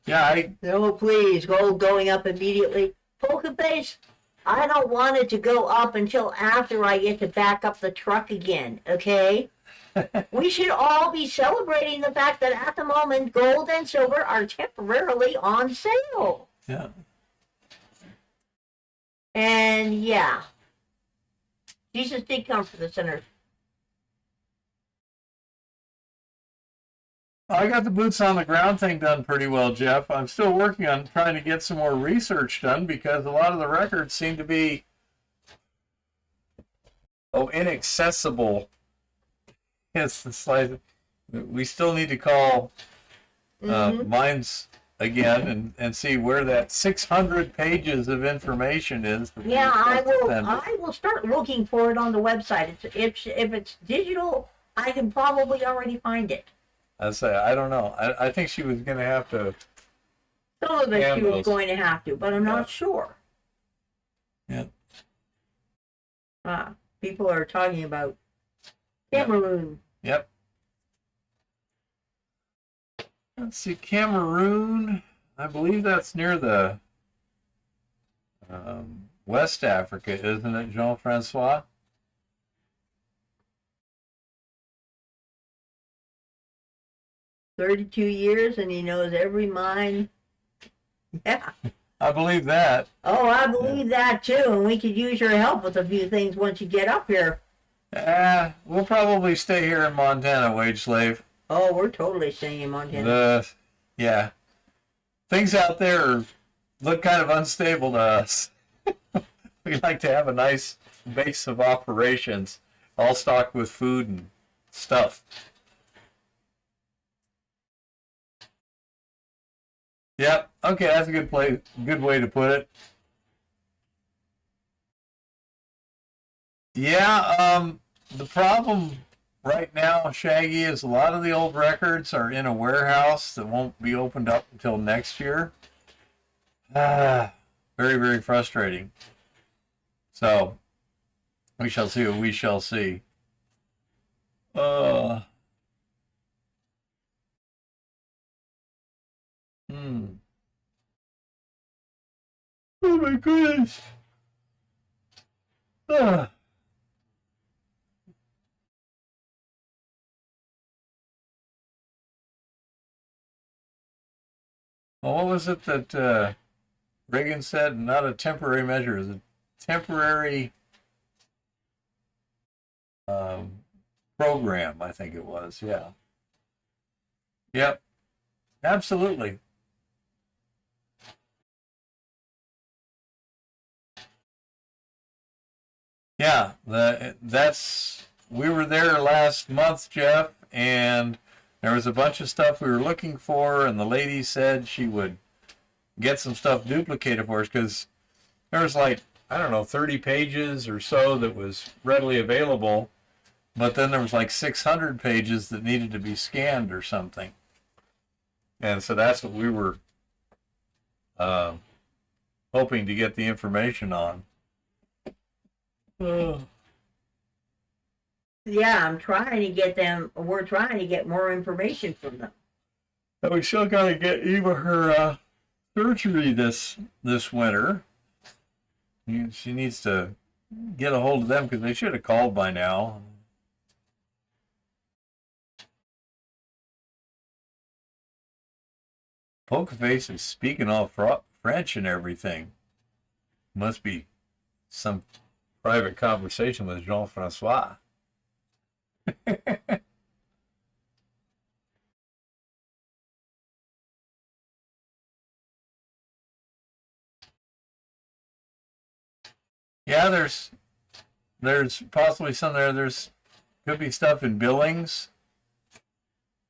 Speaker 2: Yeah,
Speaker 1: No, please, gold going up immediately. Polka base, I don't want it to go up until after I get to back up the truck again, okay? We should all be celebrating the fact that at the moment, gold and silver are temporarily on sale.
Speaker 2: Yeah.
Speaker 1: And yeah, Jesus did come for the sinners.
Speaker 2: I got the boots on the ground thing done pretty well, Jeff. I'm still working on trying to get some more research done because a lot of the records seem to be inaccessible. It's like we still need to call mines again and see where that 600 pages of information is.
Speaker 1: Yeah, I will start looking for it on the website. If it's digital, I can probably already find it.
Speaker 2: I don't know. I think she was going to have to.
Speaker 1: Some of it she was going to have to, but I'm not sure.
Speaker 2: Yeah.
Speaker 1: People are talking about Cameroon.
Speaker 2: Yep. Let's see, Cameroon. I believe that's near the West Africa, isn't it, Jean-Francois?
Speaker 1: $32 and he knows every mine. Yeah.
Speaker 2: I believe that.
Speaker 1: Oh, I believe that too, and we could use your help with a few things once you get up here.
Speaker 2: We'll probably stay here in Montana, wage slave.
Speaker 1: Oh, we're totally staying in Montana.
Speaker 2: Yeah. Things out there look kind of unstable to us. We like to have a nice base of operations, all stocked with food and stuff. Yep. Okay, that's a good way to put it. Yeah, the problem right now, Shaggy, is a lot of the old records are in a warehouse that won't be opened up until next year. Very, very frustrating. So, we shall see what we shall see. Oh my goodness. Well, what was it that Reagan said? Not a temporary measure, it's a temporary program, I think it was. Yeah. Yep. Absolutely. Yeah, we were there last month, Jeff, and there was a bunch of stuff we were looking for, and the lady said she would get some stuff duplicated for us because there was like, I don't know, 30 pages or so that was readily available, but then there was like 600 pages that needed to be scanned or something. And so that's what we were hoping to get the information on.
Speaker 1: Yeah, I'm trying to get them. We're trying to get more information from them.
Speaker 2: But we still got to get Eva her surgery this winter. She needs to get a hold of them because they should have called by now. Pokerface is speaking all French and everything. Must be some private conversation with Jean-Francois. Yeah, there's possibly some there. There's could be stuff in Billings.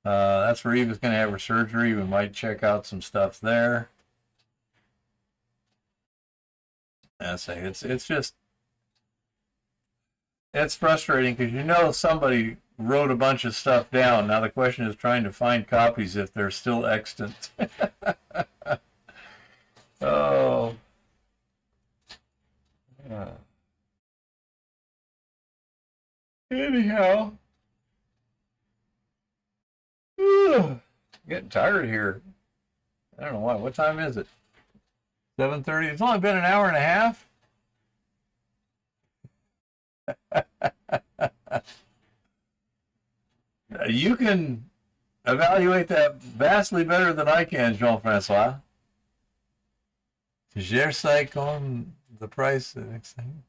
Speaker 2: That's where Eva's going to have her surgery. We might check out some stuff there. I say it's just it's frustrating because you know somebody wrote a bunch of stuff down. Now the question is trying to find copies if they're still extant. Oh. Anyhow. Getting tired here. I don't know why. What time is it? 7:30. It's only been an hour and a half. You can evaluate that vastly better than I can, Jean-Francois. Je sais comme the price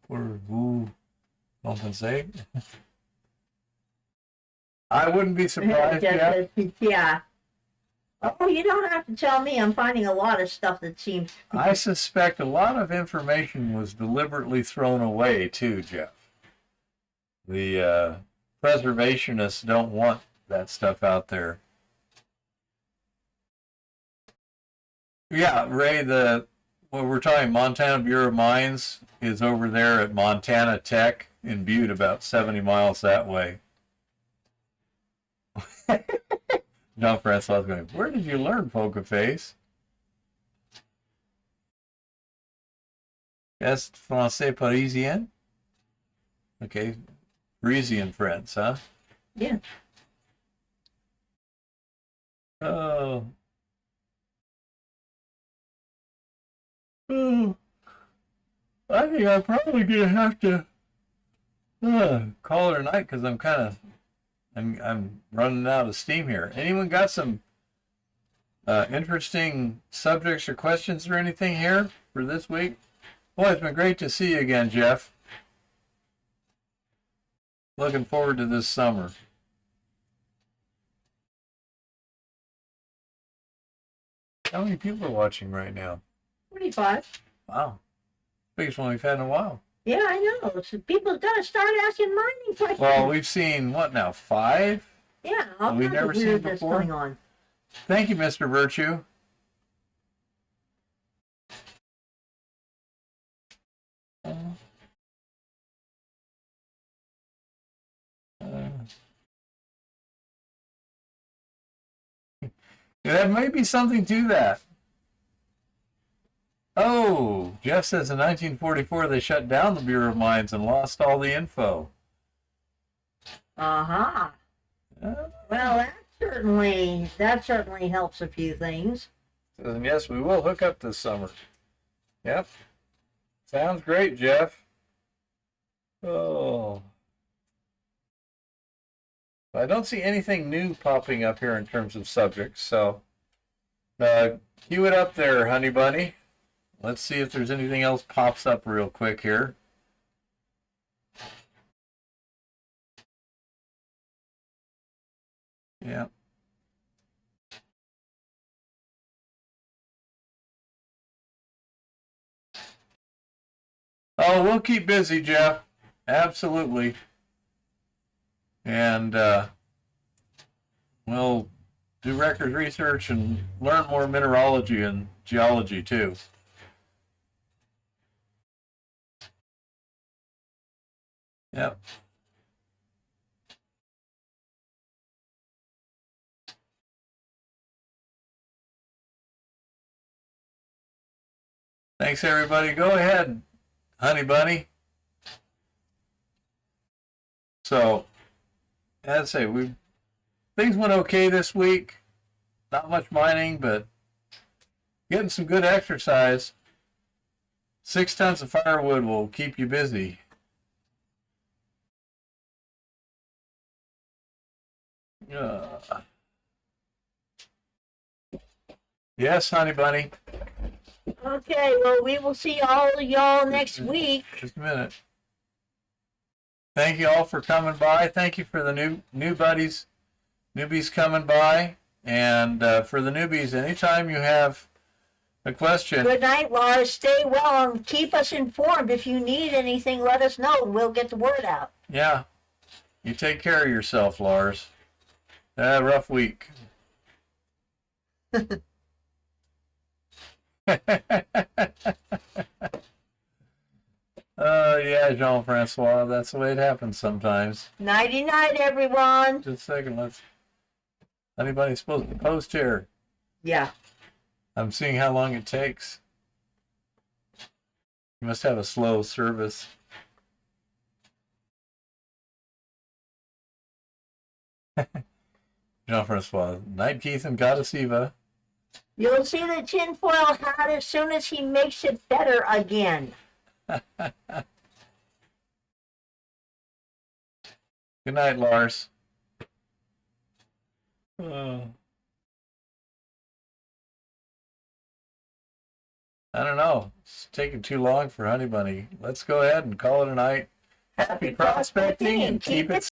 Speaker 2: pour vous compenser. I wouldn't be surprised.
Speaker 1: Yeah. Oh, you don't have to tell me. I'm finding a lot of stuff that seems.
Speaker 2: I suspect a lot of information was deliberately thrown away too, Jeff. The preservationists don't want that stuff out there. Yeah, Ray, what we're talking, Montana Bureau of Mines is over there at Montana Tech in Butte, about 70 miles that way. Jean-Francois going, where did you learn poker face? Est français parisien? Okay, Parisian friends, huh?
Speaker 1: Yeah.
Speaker 2: Oh. Oh. I think I'm probably gonna have to call it a night because I'm running out of steam here. Anyone got some interesting subjects or questions or anything here for this week? Boy, it's been great to see you again, Jeff. Looking forward to this summer. How many people are watching right now?
Speaker 1: 25.
Speaker 2: Wow. Biggest one we've had in a while.
Speaker 1: Yeah, I know. So people got to start asking mining questions.
Speaker 2: Well, we've seen, what now, 5?
Speaker 1: Yeah, all
Speaker 2: We've
Speaker 1: kinds
Speaker 2: never
Speaker 1: of
Speaker 2: seen
Speaker 1: weirdness
Speaker 2: before.
Speaker 1: going on.
Speaker 2: Thank you, Mr. Virtue. There may be something to that. Oh, Jeff says in 1944 they shut down the Bureau of Mines and lost all the info.
Speaker 1: Uh-huh. Well, that certainly helps a few things.
Speaker 2: And yes, we will hook up this summer. Yep. Sounds great, Jeff. Oh. I don't see anything new popping up here in terms of subjects, so cue it up there, honey bunny. Let's see if there's anything else pops up real quick here. Yeah. Oh, we'll keep busy, Jeff. Absolutely. And we'll do record research and learn more mineralogy and geology too. Yep. Thanks, everybody. Go ahead, honey bunny. So I'd say things went okay this week. Not much mining, but getting some good exercise. 6 tons of firewood will keep you busy. Yes, honey bunny.
Speaker 1: Okay, well, we will see all of y'all next week.
Speaker 2: Just a minute. Thank you all for coming by. Thank you for the new newbies coming by. And for the newbies, anytime you have a question.
Speaker 1: Good night, Lars. Stay well and keep us informed. If you need anything, let us know. We'll get the word out.
Speaker 2: Yeah. You take care of yourself, Lars. Rough week. Yeah, Jean-Francois, that's the way it happens sometimes.
Speaker 1: Nighty-night, everyone.
Speaker 2: Just a second, anybody's supposed to post here?
Speaker 1: Yeah.
Speaker 2: I'm seeing how long it takes. You must have a slow service. Jean-Francois, night, Keith and Goddess Eva.
Speaker 1: You'll see the tinfoil hat as soon as he makes it better again.
Speaker 2: Good night, Lars. I don't know. It's taking too long for Honey Bunny. Let's go ahead and call it a night. Happy prospecting and keep it